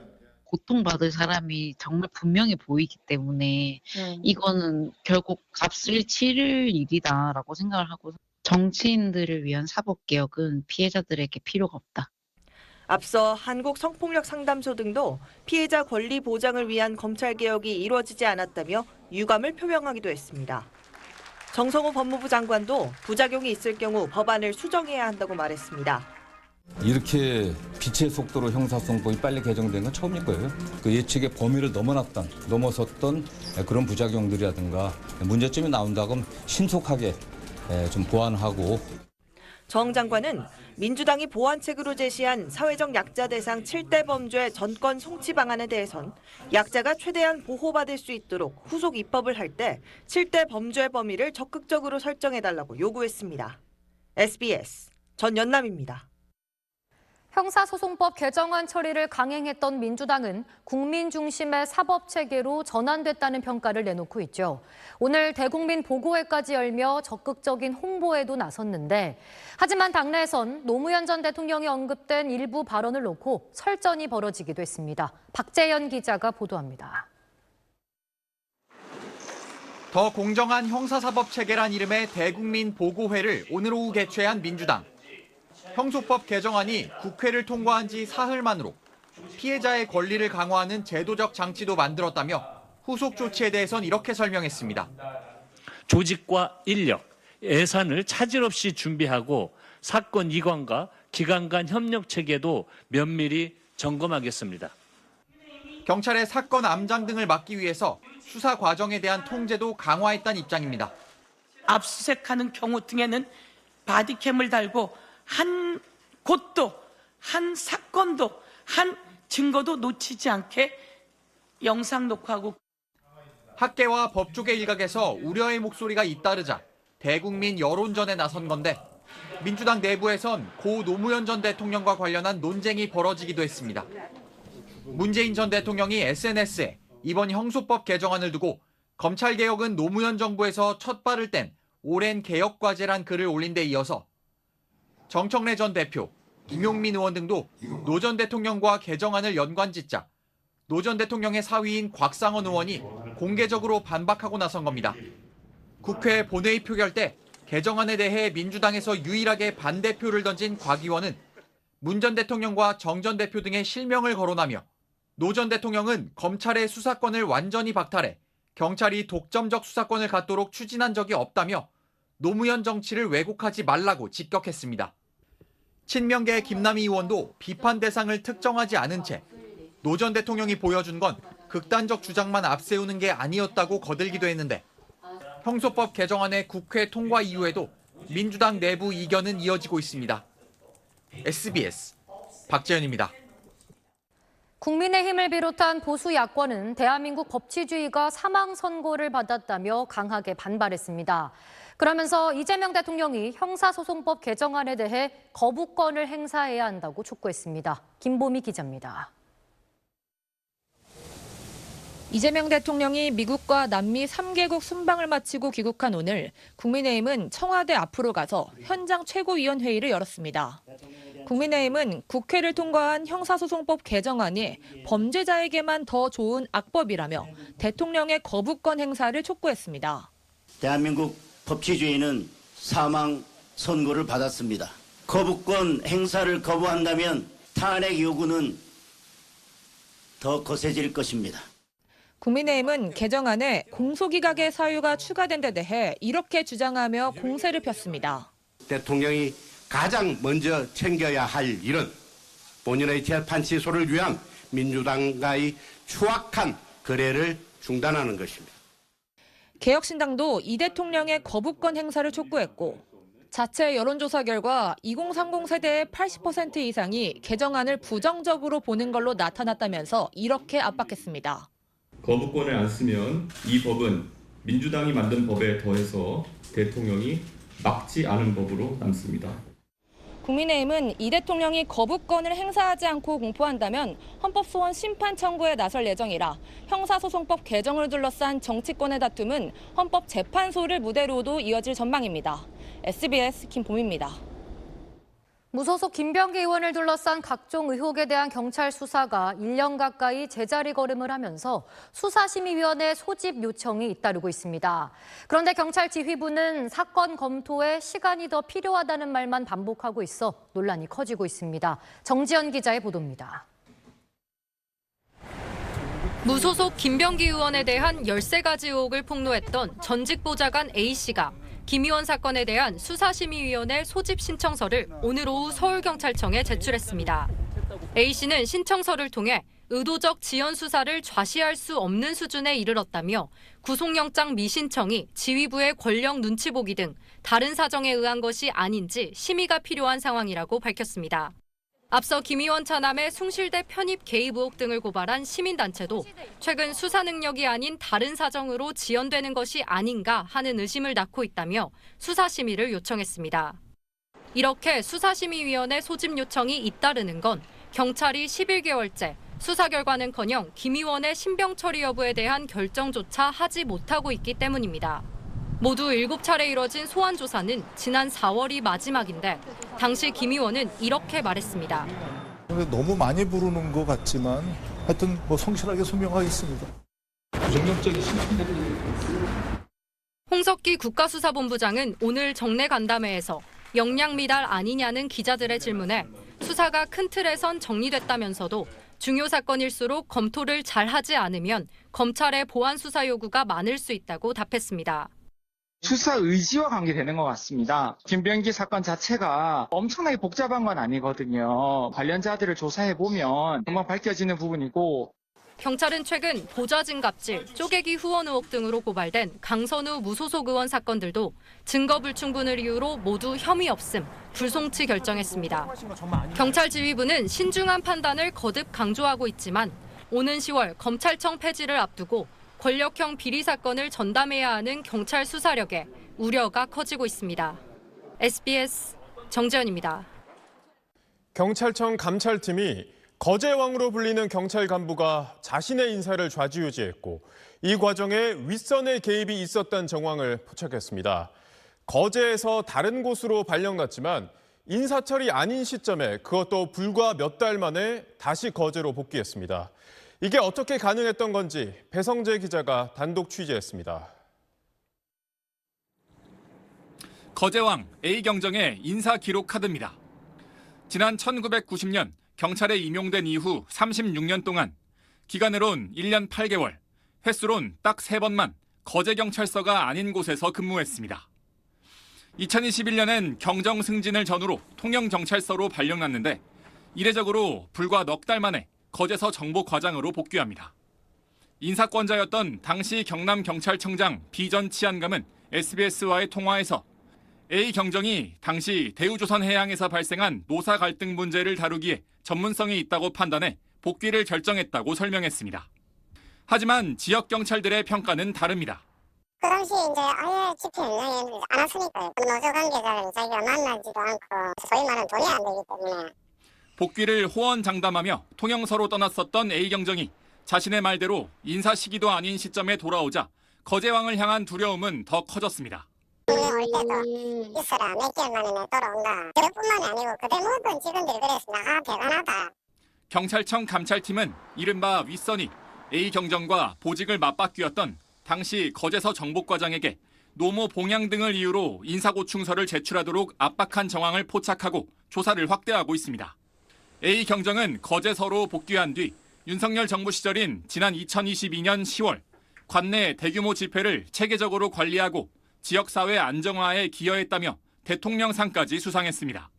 Speaker 7: 고통받을 사람이 정말 분명히 보이기 때문에 이거는 결국 값을 치를 일이다라고 생각을 하고 정치인들을 위한 사법개혁은 피해자들에게 필요가 없다.
Speaker 6: 앞서 한국성폭력상담소 등도 피해자 권리 보장을 위한 검찰개혁이 이루어지지 않았다며 유감을 표명하기도 했습니다. 정성호 법무부 장관도 부작용이 있을 경우 법안을 수정해야 한다고 말했습니다.
Speaker 8: 이렇게 빛의 속도로 형사소송법이 빨리 개정된 건 처음일 거예요. 그 예측의 범위를 넘어섰던 그런 부작용들이라든가 문제점이 나온다고 하면 신속하게 좀 보완하고.
Speaker 6: 정 장관은 민주당이 보완책으로 제시한 사회적 약자 대상 7대 범죄 전권 송치 방안에 대해선 약자가 최대한 보호받을 수 있도록 후속 입법을 할 때 7대 범죄 범위를 적극적으로 설정해달라고 요구했습니다. SBS 전연남입니다.
Speaker 17: 형사소송법 개정안 처리를 강행했던 민주당은 국민 중심의 사법체계로 전환됐다는 평가를 내놓고 있죠. 오늘 대국민 보고회까지 열며 적극적인 홍보에도 나섰는데 하지만 당내에선 노무현 전 대통령이 언급된 일부 발언을 놓고 설전이 벌어지기도 했습니다. 박재현 기자가 보도합니다.
Speaker 9: 더 공정한 형사사법체계란 이름의 대국민 보고회를 오늘 오후 개최한 민주당. 형소법 개정안이 국회를 통과한 지 사흘 만으로 피해자의 권리를 강화하는 제도적 장치도 만들었다며 후속 조치에 대해선 이렇게 설명했습니다.
Speaker 10: 조직과 인력, 예산을 차질 없이 준비하고 사건 이관과 기관 간 협력 체계도 면밀히 점검하겠습니다.
Speaker 9: 경찰의 사건 암장 등을 막기 위해서 수사 과정에 대한 통제도 강화했다는 입장입니다.
Speaker 12: 압수수색하는 경우 등에는 바디캠을 달고 한 곳도, 한 사건도, 한 증거도 놓치지 않게 영상 녹화하고.
Speaker 9: 학계와 법조계 일각에서 우려의 목소리가 잇따르자 대국민 여론전에 나선 건데 민주당 내부에선 고 노무현 전 대통령과 관련한 논쟁이 벌어지기도 했습니다. 문재인 전 대통령이 SNS에 이번 형소법 개정안을 두고 검찰개혁은 노무현 정부에서 첫 발을 뗀 오랜 개혁과제란 글을 올린 데 이어서 정청래 전 대표, 김용민 의원 등도 노 전 대통령과 개정안을 연관짓자 노 전 대통령의 사위인 곽상원 의원이 공개적으로 반박하고 나선 겁니다. 국회 본회의 표결 때 개정안에 대해 민주당에서 유일하게 반대표를 던진 곽 의원은 문 전 대통령과 정 전 대표 등의 실명을 거론하며 노 전 대통령은 검찰의 수사권을 완전히 박탈해 경찰이 독점적 수사권을 갖도록 추진한 적이 없다며 노무현 정치를 왜곡하지 말라고 직격했습니다. 친명계 김남희 의원도 비판 대상을 특정하지 않은 채 노 전 대통령이 보여준 건 극단적 주장만 앞세우는 게 아니었다고 거들기도 했는데 형소법 개정안의 국회 통과 이후에도 민주당 내부 이견은 이어지고 있습니다. SBS 박재현입니다.
Speaker 17: 국민의힘을 비롯한 보수 야권은 대한민국 법치주의가 사망 선고를 받았다며 강하게 반발했습니다. 그러면서 이재명 대통령이 형사소송법 개정안에 대해 거부권을 행사해야 한다고 촉구했습니다. 김보미 기자입니다.
Speaker 1: 이재명 대통령이 미국과 남미 3개국 순방을 마치고 귀국한 오늘 국민의힘은 청와대 앞으로 가서 현장 최고위원회의를 열었습니다. 국민의힘은 국회를 통과한 형사소송법 개정안이 범죄자에게만 더 좋은 악법이라며 대통령의 거부권 행사를 촉구했습니다.
Speaker 11: 대한민국 법치주의는 사망 선고를 받았습니다. 거부권 행사를 거부한다면 탄핵 요구는 더 거세질 것입니다.
Speaker 1: 국민의힘은 개정안에 공소기각의 사유가 추가된 데 대해 이렇게 주장하며 공세를 폈습니다.
Speaker 13: 대통령이 가장 먼저 챙겨야 할 일은 본인의 재판 취소를 위한 민주당과의 추악한 거래를 중단하는 것입니다.
Speaker 1: 개혁신당도 이 대통령의 거부권 행사를 촉구했고 자체 여론조사 결과 2030 세대의 80% 이상이 개정안을 부정적으로 보는 걸로 나타났다면서 이렇게 압박했습니다.
Speaker 14: 거부권을 안 쓰면 이 법은 민주당이 만든 법에 더해서 대통령이 막지 않은 법으로 남습니다.
Speaker 1: 국민의힘은 이 대통령이 거부권을 행사하지 않고 공포한다면 헌법소원 심판 청구에 나설 예정이라 형사소송법 개정을 둘러싼 정치권의 다툼은 헌법재판소를 무대로도 이어질 전망입니다. SBS 김봄입니다.
Speaker 17: 무소속 김병기 의원을 둘러싼 각종 의혹에 대한 경찰 수사가 1년 가까이 제자리 걸음을 하면서 수사심의위원회 소집 요청이 잇따르고 있습니다. 그런데 경찰 지휘부는 사건 검토에 시간이 더 필요하다는 말만 반복하고 있어 논란이 커지고 있습니다. 정지연 기자의 보도입니다. 무소속 김병기 의원에 대한 13가지 의혹을 폭로했던 전직 보좌관 A씨가 김 의원 사건에 대한 수사심의위원회 소집 신청서를 오늘 오후 서울경찰청에 제출했습니다. A씨는 신청서를 통해 의도적 지연 수사를 좌시할 수 없는 수준에 이르렀다며 구속영장 미신청이 지휘부의 권력 눈치 보기 등 다른 사정에 의한 것이 아닌지 심의가 필요한 상황이라고 밝혔습니다. 앞서 김 의원 차남의 숭실대 편입 개입 의혹 등을 고발한 시민단체도 최근 수사 능력이 아닌 다른 사정으로 지연되는 것이 아닌가 하는 의심을 낳고 있다며 수사심의를 요청했습니다. 이렇게 수사심의위원회 소집 요청이 잇따르는 건 경찰이 11개월째 수사 결과는커녕 김 의원의 신병 처리 여부에 대한 결정조차 하지 못하고 있기 때문입니다. 모두 7차례 이뤄진 소환 조사는 지난 4월이 마지막인데 당시 김 의원은 이렇게 말했습니다.
Speaker 15: 너무 많이 부르는 것 같지만 하여튼 성실하게 소명하겠습니다. 부정적인
Speaker 17: 홍석기 국가수사본부장은 오늘 정례 간담회에서 역량 미달 아니냐는 기자들의 질문에 수사가 큰 틀에선 정리됐다면서도 중요 사건일수록 검토를 잘하지 않으면 검찰의 보완 수사 요구가 많을 수 있다고 답했습니다.
Speaker 16: 수사 의지와 관계되는 것 같습니다. 김병기 사건 자체가 엄청나게 복잡한 건 아니거든요. 관련자들을 조사해보면 금방 밝혀지는 부분이고.
Speaker 17: 경찰은 최근 보좌증갑질, 쪼개기 후원 의혹 등으로 고발된 강선우 무소속 의원 사건들도 증거 불충분을 이유로 모두 혐의 없음, 불송치 결정했습니다. 경찰 지휘부는 신중한 판단을 거듭 강조하고 있지만 오는 10월 검찰청 폐지를 앞두고 권력형 비리 사건을 전담해야 하는 경찰 수사력에
Speaker 5: 우려가 커지고 있습니다. SBS 정재현입니다.
Speaker 18: 경찰청 감찰팀이 거제왕으로 불리는 경찰 간부가 자신의 인사를 좌지우지했고 이 과정에 윗선의 개입이 있었다는 정황을 포착했습니다. 거제에서 다른 곳으로 발령났지만 인사철이 아닌 시점에 그것도 불과 몇 달 만에 다시 거제로 복귀했습니다. 이게 어떻게 가능했던 건지 배성재 기자가 단독 취재했습니다.
Speaker 19: 거제왕 A경정의 인사 기록 카드입니다. 지난 1990년 경찰에 임용된 이후 36년 동안 기간으론 1년 8개월, 횟수론 딱 3번만 거제경찰서가 아닌 곳에서 근무했습니다. 2021년엔 경정 승진을 전후로 통영경찰서로 발령났는데 이례적으로 불과 넉 달 만에 거제서 정보과장으로 복귀합니다. 인사권자였던 당시 경남경찰청장 비전 치안감은 SBS와의 통화에서 A경정이 당시 대우조선해양에서 발생한 노사 갈등 문제를 다루기에 전문성이 있다고 판단해 복귀를 결정했다고 설명했습니다. 하지만 지역 경찰들의 평가는 다릅니다.
Speaker 20: 그 당시에 이제 아예 집회 연락이 안 왔으니까요. 노조 관계자를 자기가 만나지도 않고 소위 말하는 돈이 안 되기 때문에.
Speaker 19: 복귀를 호언장담하며 통영서로 떠났었던 A경정이 자신의 말대로 인사 시기도 아닌 시점에 돌아오자 거제왕을 향한 두려움은 더 커졌습니다.
Speaker 20: 올 때도 있어라 몇 개월 만에 돌아온다. 저뿐만이 아니고 그때 모든 직원들이 그랬습니다. 대단하다.
Speaker 19: 경찰청 감찰팀은 이른바 윗선이 A경정과 보직을 맞바뀌었던 당시 거제서 정보과장에게 노모 봉양 등을 이유로 인사고충서를 제출하도록 압박한 정황을 포착하고 조사를 확대하고 있습니다. A경정은 거제서로 복귀한 뒤 윤석열 정부 시절인 지난 2022년 10월 관내 대규모 집회를 체계적으로 관리하고 지역사회 안정화에 기여했다며 대통령상까지 수상했습니다.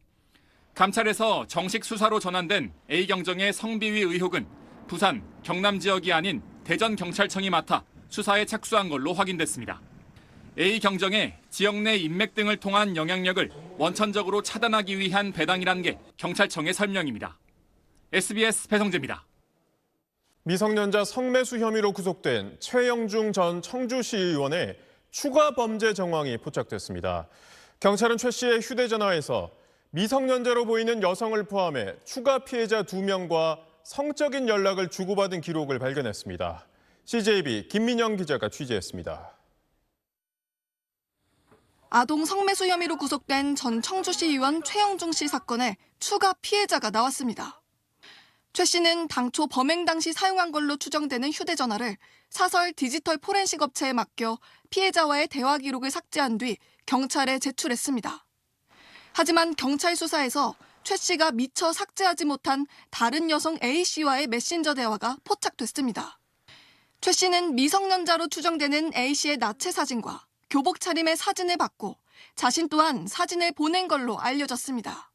Speaker 19: 감찰에서 정식 수사로 전환된 A경정의 성비위 의혹은 부산, 경남 지역이 아닌 대전경찰청이 맡아 수사에 착수한 걸로 확인됐습니다. A경정의 지역 내 인맥 등을 통한 영향력을 원천적으로 차단하기 위한 배당이란 게 경찰청의 설명입니다. SBS 배성재입니다.
Speaker 18: 미성년자 성매수 혐의로 구속된 최영중 전 청주시 의원의 추가 범죄 정황이 포착됐습니다. 경찰은 최 씨의 휴대전화에서 미성년자로 보이는 여성을 포함해 추가 피해자 2명과 성적인 연락을 주고받은 기록을 발견했습니다. CJB 김민영 기자가 취재했습니다.
Speaker 21: 아동 성매수 혐의로 구속된 전 청주시 의원 최영중 씨 사건에 추가 피해자가 나왔습니다. 최 씨는 당초 범행 당시 사용한 걸로 추정되는 휴대전화를 사설 디지털 포렌식 업체에 맡겨 피해자와의 대화 기록을 삭제한 뒤 경찰에 제출했습니다. 하지만 경찰 수사에서 최 씨가 미처 삭제하지 못한 다른 여성 A 씨와의 메신저 대화가 포착됐습니다. 최 씨는 미성년자로 추정되는 A 씨의 나체 사진과 교복 차림의 사진을 받고 자신 또한 사진을 보낸 걸로 알려졌습니다.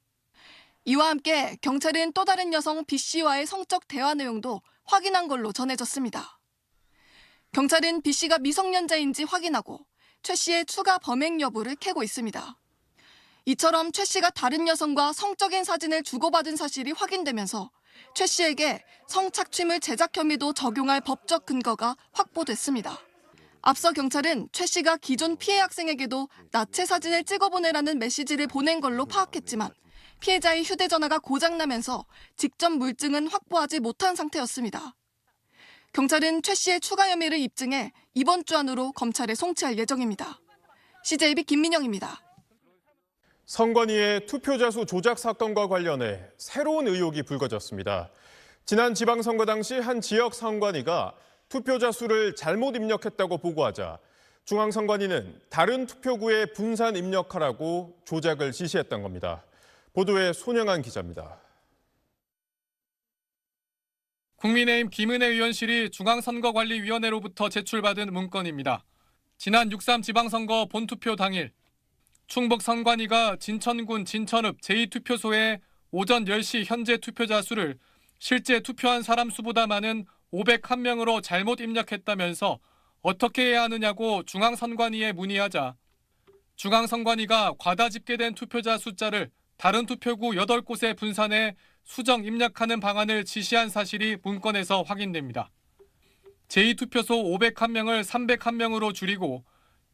Speaker 21: 이와 함께 경찰은 또 다른 여성 B 씨와의 성적 대화 내용도 확인한 걸로 전해졌습니다. 경찰은 B 씨가 미성년자인지 확인하고 최 씨의 추가 범행 여부를 캐고 있습니다. 이처럼 최 씨가 다른 여성과 성적인 사진을 주고받은 사실이 확인되면서 최 씨에게 성착취물 제작 혐의도 적용할 법적 근거가 확보됐습니다. 앞서 경찰은 최 씨가 기존 피해 학생에게도 나체 사진을 찍어보내라는 메시지를 보낸 걸로 파악했지만 피해자의 휴대전화가 고장나면서 직접 물증은 확보하지 못한 상태였습니다. 경찰은 최 씨의 추가 혐의를 입증해 이번 주 안으로 검찰에 송치할 예정입니다. CJB 김민영입니다.
Speaker 18: 선관위의 투표자 수 조작 사건과 관련해 새로운 의혹이 불거졌습니다. 지난 지방선거 당시 한 지역 선관위가 투표자 수를 잘못 입력했다고 보고하자 중앙선관위는 다른 투표구에 분산 입력하라고 조작을 지시했던 겁니다. 보도에 손영한 기자입니다.
Speaker 22: 국민의힘 김은혜 의원실이 중앙선거관리위원회로부터 제출받은 문건입니다. 지난 6.3 지방선거 본투표 당일 충북 선관위가 진천군 진천읍 제2투표소에 오전 10시 현재 투표자 수를 실제 투표한 사람 수보다 많은 501명으로 잘못 입력했다면서 어떻게 해야 하느냐고 중앙선관위에 문의하자 중앙선관위가 과다 집계된 투표자 숫자를 다른 투표구 8곳에 분산해 수정 입력하는 방안을 지시한 사실이 문건에서 확인됩니다. 제2투표소 501명을 301명으로 줄이고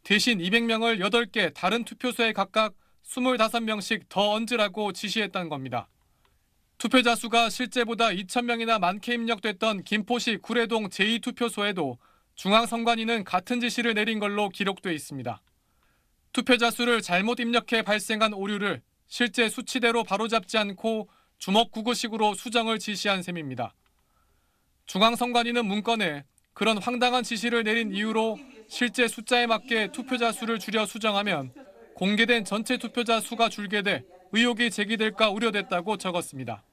Speaker 22: 대신 200명을 8개 다른 투표소에 각각 25명씩 더 얹으라고 지시했다는 겁니다. 투표자 수가 실제보다 2,000명이나 많게 입력됐던 김포시 구례동 제2투표소에도 중앙선관위는 같은 지시를 내린 걸로 기록돼 있습니다. 투표자 수를 잘못 입력해 발생한 오류를 실제 수치대로 바로잡지 않고 주먹구구식으로 수정을 지시한 셈입니다. 중앙선관위는 문건에 그런 황당한 지시를 내린 이유로 실제 숫자에 맞게 투표자 수를 줄여 수정하면 공개된 전체 투표자 수가 줄게 돼 의혹이 제기될까 우려됐다고 적었습니다.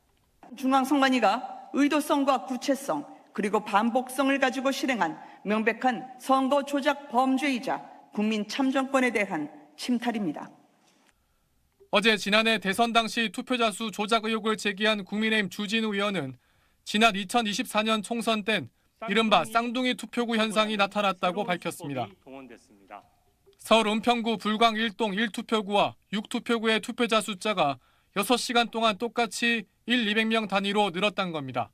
Speaker 2: 중앙선관위가 의도성과 구체성 그리고 반복성을 가지고 실행한 명백한 선거 조작 범죄이자 국민 참정권에 대한 침탈입니다.
Speaker 22: 어제 지난해 대선 당시 투표자 수 조작 의혹을 제기한 국민의힘 주진우 의원은 지난 2024년 총선 땐 이른바 쌍둥이 투표구 현상이 나타났다고 밝혔습니다. 서울 은평구 불광 1동 1투표구와 6투표구의 투표자 숫자가 6시간 동안 똑같이 200명 단위로 늘었다는 겁니다.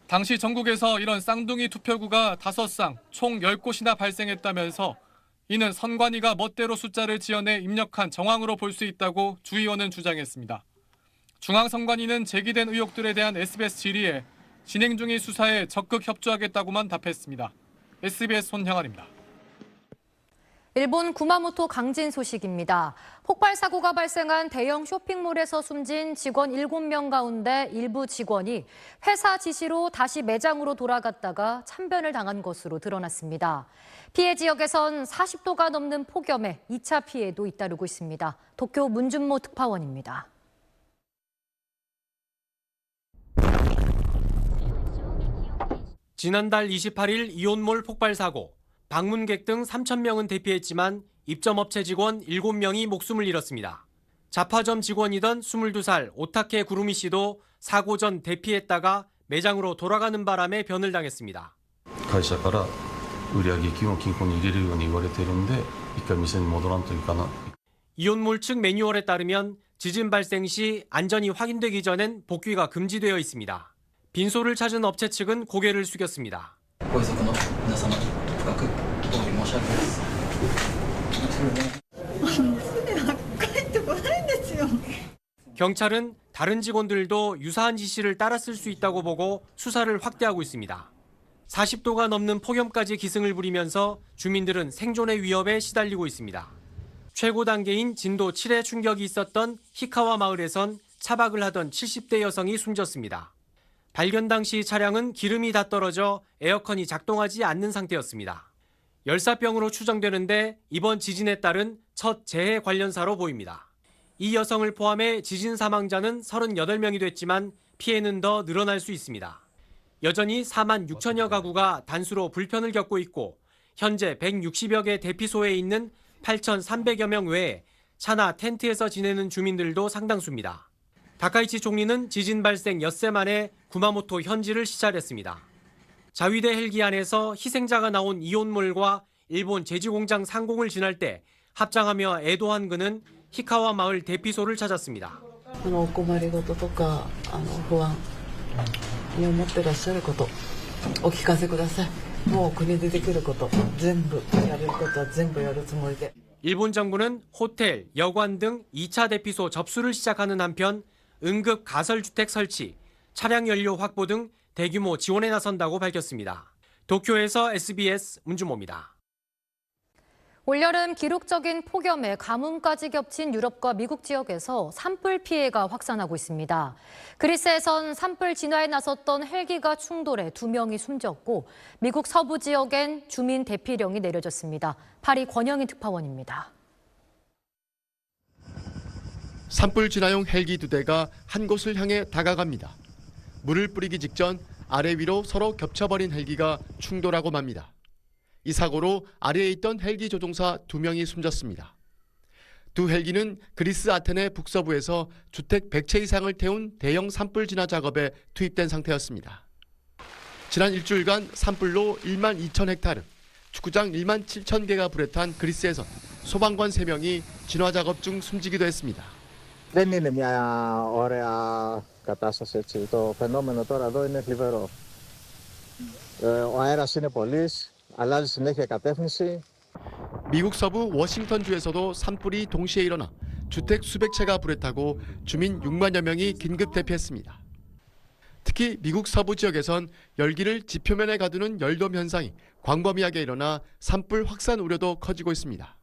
Speaker 22: 당시 전국에서 이런 쌍둥이 투표구가 5쌍, 총 10곳이나 발생했다면서 이는 선관위가 멋대로 숫자를 지어내 입력한 정황으로 볼 수 있다고 주 의원은 주장했습니다. 중앙선관위는 제기된 의혹들에 대한 SBS 질의에 진행 중인 수사에 적극 협조하겠다고만 답했습니다. SBS 손형아입니다.
Speaker 17: 일본 구마모토 강진 소식입니다. 폭발 사고가 발생한 대형 쇼핑몰에서 숨진 직원 7명 가운데 일부 직원이 회사 지시로 다시 매장으로 돌아갔다가 참변을 당한 것으로 드러났습니다. 피해 지역에선 40도가 넘는 폭염에 2차 피해도 잇따르고 있습니다. 도쿄 문준모 특파원입니다.
Speaker 3: 지난달 28일 이온몰 폭발 사고. 방문객 등 3,000명은 대피했지만 입점업체 직원 7명이 목숨을 잃었습니다. 잡화점 직원이던 22살 오타케 구루미 씨도 사고 전 대피했다가 매장으로 돌아가는 바람에 변을 당했습니다.
Speaker 4: 会社から売上金を金庫に入れるように言われているんで一回店に戻らんといかな。
Speaker 3: 이온몰 측 매뉴얼에 따르면 지진 발생 시 안전이 확인되기 전엔 복귀가 금지되어 있습니다. 빈소를 찾은 업체 측은 고개를 숙였습니다. 경찰은 다른 직원들도 유사한 지시를 따랐을 수 있다고 보고 수사를 확대하고 있습니다. 40도가 넘는 폭염까지 기승을 부리면서 주민들은 생존의 위협에 시달리고 있습니다. 최고 단계인 진도 7의 충격이 있었던 히카와 마을에선 차박을 하던 70대 여성이 숨졌습니다. 발견 당시 차량은 기름이 다 떨어져 에어컨이 작동하지 않는 상태였습니다. 열사병으로 추정되는데 이번 지진에 따른 첫 재해 관련사로 보입니다. 이 여성을 포함해 지진 사망자는 38명이 됐지만 피해는 더 늘어날 수 있습니다. 여전히 4만 6천여 가구가 단수로 불편을 겪고 있고 현재 160여 개 대피소에 있는 8,300여 명 외에 차나 텐트에서 지내는 주민들도 상당수입니다. 다카이치 총리는 지진 발생 엿새 만에 구마모토 현지를 시찰했습니다. 자위대 헬기 안에서 희생자가 나온 이온몰과 일본 제지공장 상공을 지날 때 합장하며 애도한 그는 히카와 마을 대피소를 찾았습니다.
Speaker 23: お困りごととか不安に思ってらっしゃることお聞かせください。もう国でできること全部やれることは全部やるつもりで。
Speaker 3: 일본 정부는 호텔, 여관 등 2차 대피소 접수를 시작하는 한편 응급 가설주택 설치, 차량 연료 확보 등 대규모 지원에 나선다고 밝혔습니다. 도쿄에서 SBS 문준모입니다.
Speaker 17: 올여름 기록적인 폭염에 가뭄까지 겹친 유럽과 미국 지역에서 산불 피해가 확산하고 있습니다. 그리스에선 산불 진화에 나섰던 헬기가 충돌해 2명이 숨졌고 미국 서부 지역엔 주민 대피령이 내려졌습니다. 파리 권영희 특파원입니다.
Speaker 24: 산불 진화용 헬기 2대가 한 곳을 향해 다가갑니다. 물을 뿌리기 직전 아래 위로 서로 겹쳐버린 헬기가 충돌하고 맙니다. 이 사고로 아래에 있던 헬기 조종사 2명이 숨졌습니다. 두 헬기는 그리스 아테네 북서부에서 주택 100채 이상을 태운 대형 산불 진화 작업에 투입된 상태였습니다. 지난 일주일간 산불로 1만 2천 헥타르, 축구장 1만 7천 개가 불에 탄 그리스에선 소방관 3명이 진화 작업 중 숨지기도 했습니다.
Speaker 25: Δεν είναι μια ωραία κατάσταση έτσι. Το φαινόμενο τώρα εδώ είναι θλιβερό. Ο αέρας είναι πολύς, αλλάζει συνέχεια κατεύθυνση.
Speaker 24: 미국 서부 워싱턴주에서도 산불이 동시에 일어나 주택 수백 채가 불에 타고 주민 6만여 명이 긴급 대피했습니다. 특히 미국 서부 지역에선 열기를 지표면에 가두는 열돔 현상이 광범위하게 일어나 산불 확산 우려도 커지고 있습니다.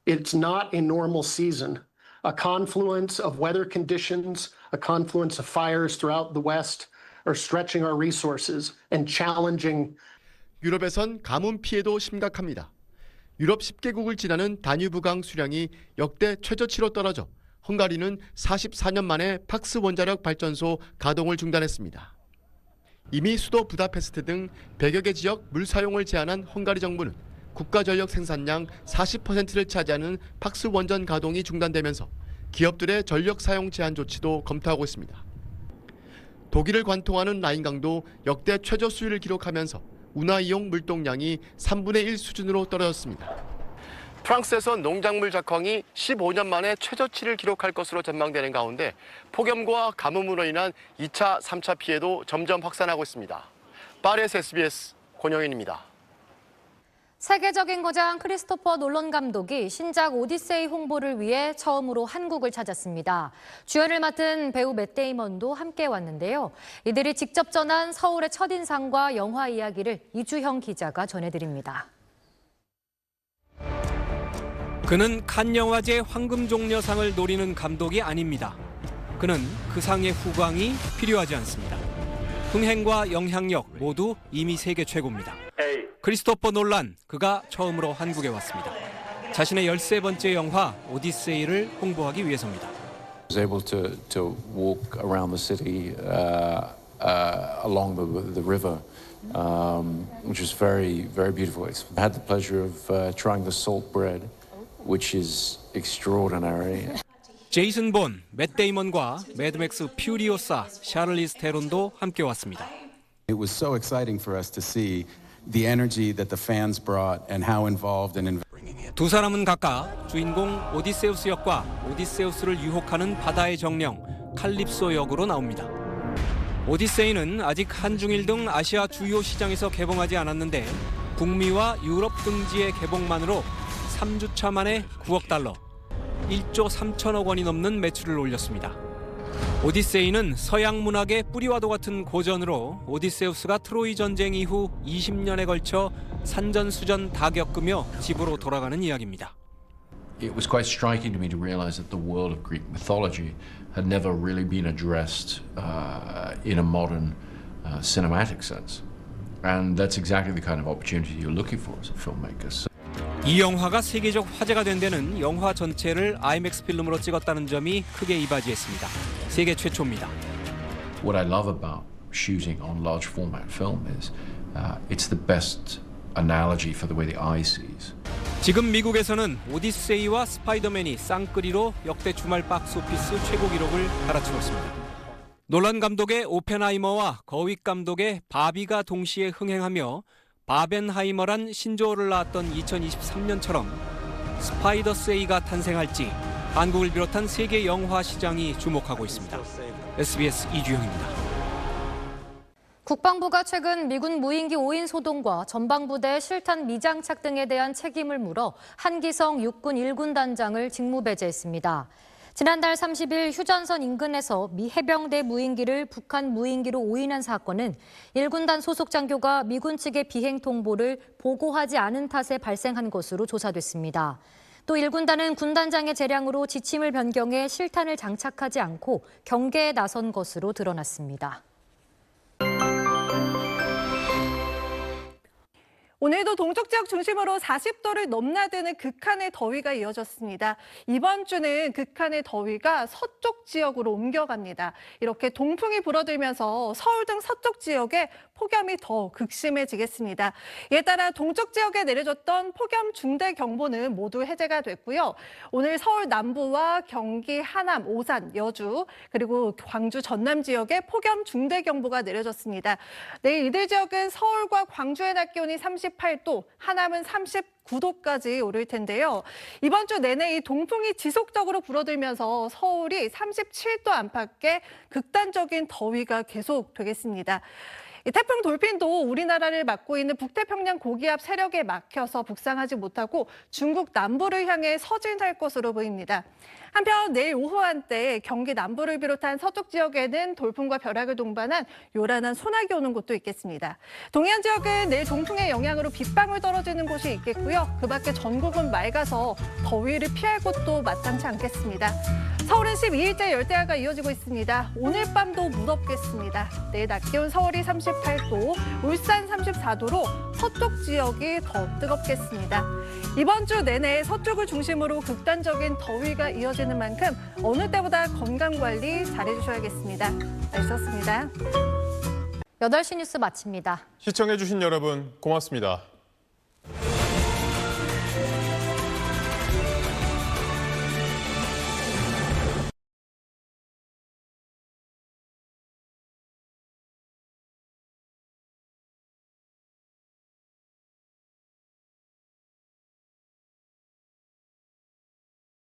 Speaker 6: It's not a normal season. A confluence of weather conditions, a confluence of fires throughout the West are stretching our resources and challenging.
Speaker 24: 유럽에선 가뭄 피해도 심각합니다. 유럽 10개국을 지나는 다뉴브강 수량이 역대 최저치로 떨어져 헝가리는 44년 만에 팍스 원자력 발전소 가동을 중단했습니다. 이미 수도 부다페스트 등 100여 개 지역 물 사용을 제한한 헝가리 정부는 국가 전력 생산량 40%를 차지하는 팍스 원전 가동이 중단되면서 기업들의 전력 사용 제한 조치도 검토하고 있습니다. 독일을 관통하는 라인강도 역대 최저 수위를 기록하면서 운하 이용 물동량이 3분의 1 수준으로 떨어졌습니다. 프랑스에서 농작물 작황이 15년 만에 최저치를 기록할 것으로 전망되는 가운데 폭염과 가뭄으로 인한 2차, 3차 피해도 점점 확산하고 있습니다. 파리에서 SBS 권영인입니다.
Speaker 17: 세계적인 거장 크리스토퍼 놀런 감독이 신작 오디세이 홍보를 위해 처음으로 한국을 찾았습니다. 주연을 맡은 배우 맷 데이먼도 함께 왔는데요. 이들이 직접 전한 서울의 첫인상과 영화 이야기를 이주형 기자가 전해드립니다.
Speaker 3: 그는 칸 영화제 황금종려상을 노리는 감독이 아닙니다. 그는 그 상의 후광이 필요하지 않습니다. 흥행과 영향력 모두 이미 세계 최고입니다. 크리스토퍼 놀란, 그가 처음으로 한국에 왔습니다. 자신의 13번째 영화 오디세이를 홍보하기 위해서입니다.
Speaker 7: I was able to walk around the city along the river, which was very, very beautiful. I've had the pleasure of trying the salt bread, which is extraordinary.
Speaker 3: 제이슨 본, 맷 데이먼과 매드맥스 퓨리오사, 샤를리즈 테론도 함께 왔습니다.
Speaker 8: It was so exciting for us to see the energy that the fans brought and how involved and
Speaker 3: 두 사람은 각각 주인공 오디세우스 역과 오디세우스를 유혹하는 바다의 정령 칼립소 역으로 나옵니다. 오디세이는 아직 한중일 등 아시아 주요 시장에서 개봉하지 않았는데 북미와 유럽 등지의 개봉만으로 3주차 만에 9억 달러, 1조 3천억 원이 넘는 매출을 올렸습니다. 오디세이는 서양 문학의 뿌리와도 같은 고전으로 오디세우스가 트로이 전쟁 이후 20년에 걸쳐 산전수전 다 겪으며 집으로 돌아가는 이야기입니다.
Speaker 10: It was quite striking to me to realize that the world of Greek mythology had never really been addressed in a modern cinematic sense. And that's exactly the kind of opportunity you're looking for as a filmmaker.
Speaker 3: 이 영화가 세계적 화제가 된 데는 영화 전체를 IMAX 필름으로 찍었다는 점이 크게 이바지했습니다. 세계 최초입니다.
Speaker 10: What I love about shooting on large format film is it's the best analogy for the way the eye sees.
Speaker 3: 지금 미국에서는 오디세이와 스파이더맨이 쌍끌이로 역대 주말 박스오피스 최고 기록을 갈아치고 있습니다. 놀란 감독의 오펜하이머와 거윅 감독의 바비가 동시에 흥행하며 바벤하이머란 신조어를 낳았던 2023년처럼 스파이더세이가 탄생할지 한국을 비롯한 세계 영화 시장이 주목하고 있습니다. SBS 이주영입니다.
Speaker 17: 국방부가 최근 미군 무인기 5인 소동과 전방부대 실탄 미장착 등에 대한 책임을 물어 한기성 육군 1군 단장을 직무배제했습니다. 지난달 30일 휴전선 인근에서 미 해병대 무인기를 북한 무인기로 오인한 사건은 1군단 소속 장교가 미군 측의 비행 통보를 보고하지 않은 탓에 발생한 것으로 조사됐습니다. 또 1군단은 군단장의 재량으로 지침을 변경해 실탄을 장착하지 않고 경계에 나선 것으로 드러났습니다.
Speaker 12: 오늘도 동쪽 지역 중심으로 40도를 넘나드는 극한의 더위가 이어졌습니다. 이번 주는 극한의 더위가 서쪽 지역으로 옮겨갑니다. 이렇게 동풍이 불어들면서 서울 등 서쪽 지역에 폭염이 더 극심해지겠습니다. 이에 따라 동쪽 지역에 내려졌던 폭염 중대경보는 모두 해제가 됐고요. 오늘 서울 남부와 경기, 하남, 오산, 여주, 그리고 광주, 전남 지역에 폭염 중대경보가 내려졌습니다. 내일 이들 지역은 서울과 광주의 낮 기온이 38도, 하남은 39도까지 오를 텐데요. 이번 주 내내 이 동풍이 지속적으로 불어들면서 서울이 37도 안팎의 극단적인 더위가 계속되겠습니다. 이 태풍 돌핀도 우리나라를 막고 있는 북태평양 고기압 세력에 막혀서 북상하지 못하고 중국 남부를 향해 서진할 것으로 보입니다. 한편 내일 오후 한때 경기 남부를 비롯한 서쪽 지역에는 돌풍과 벼락을 동반한 요란한 소나기 오는 곳도 있겠습니다. 동해안 지역은 내일 동풍의 영향으로 빗방울 떨어지는 곳이 있겠고요. 그 밖에 전국은 맑아서 더위를 피할 곳도 마땅치 않겠습니다. 서울은 12일째 열대야가 이어지고 있습니다. 오늘 밤도 무덥겠습니다. 내일 낮 기온 서울이 38도, 울산 34도로 서쪽 지역이 더 뜨겁겠습니다. 이번 주 내내 서쪽을 중심으로 극단적인 더위가 이어지는 만큼 어느 때보다 건강관리 잘해주셔야겠습니다. 날씨였습니다.
Speaker 17: 8시 뉴스 마칩니다.
Speaker 18: 시청해주신 여러분 고맙습니다.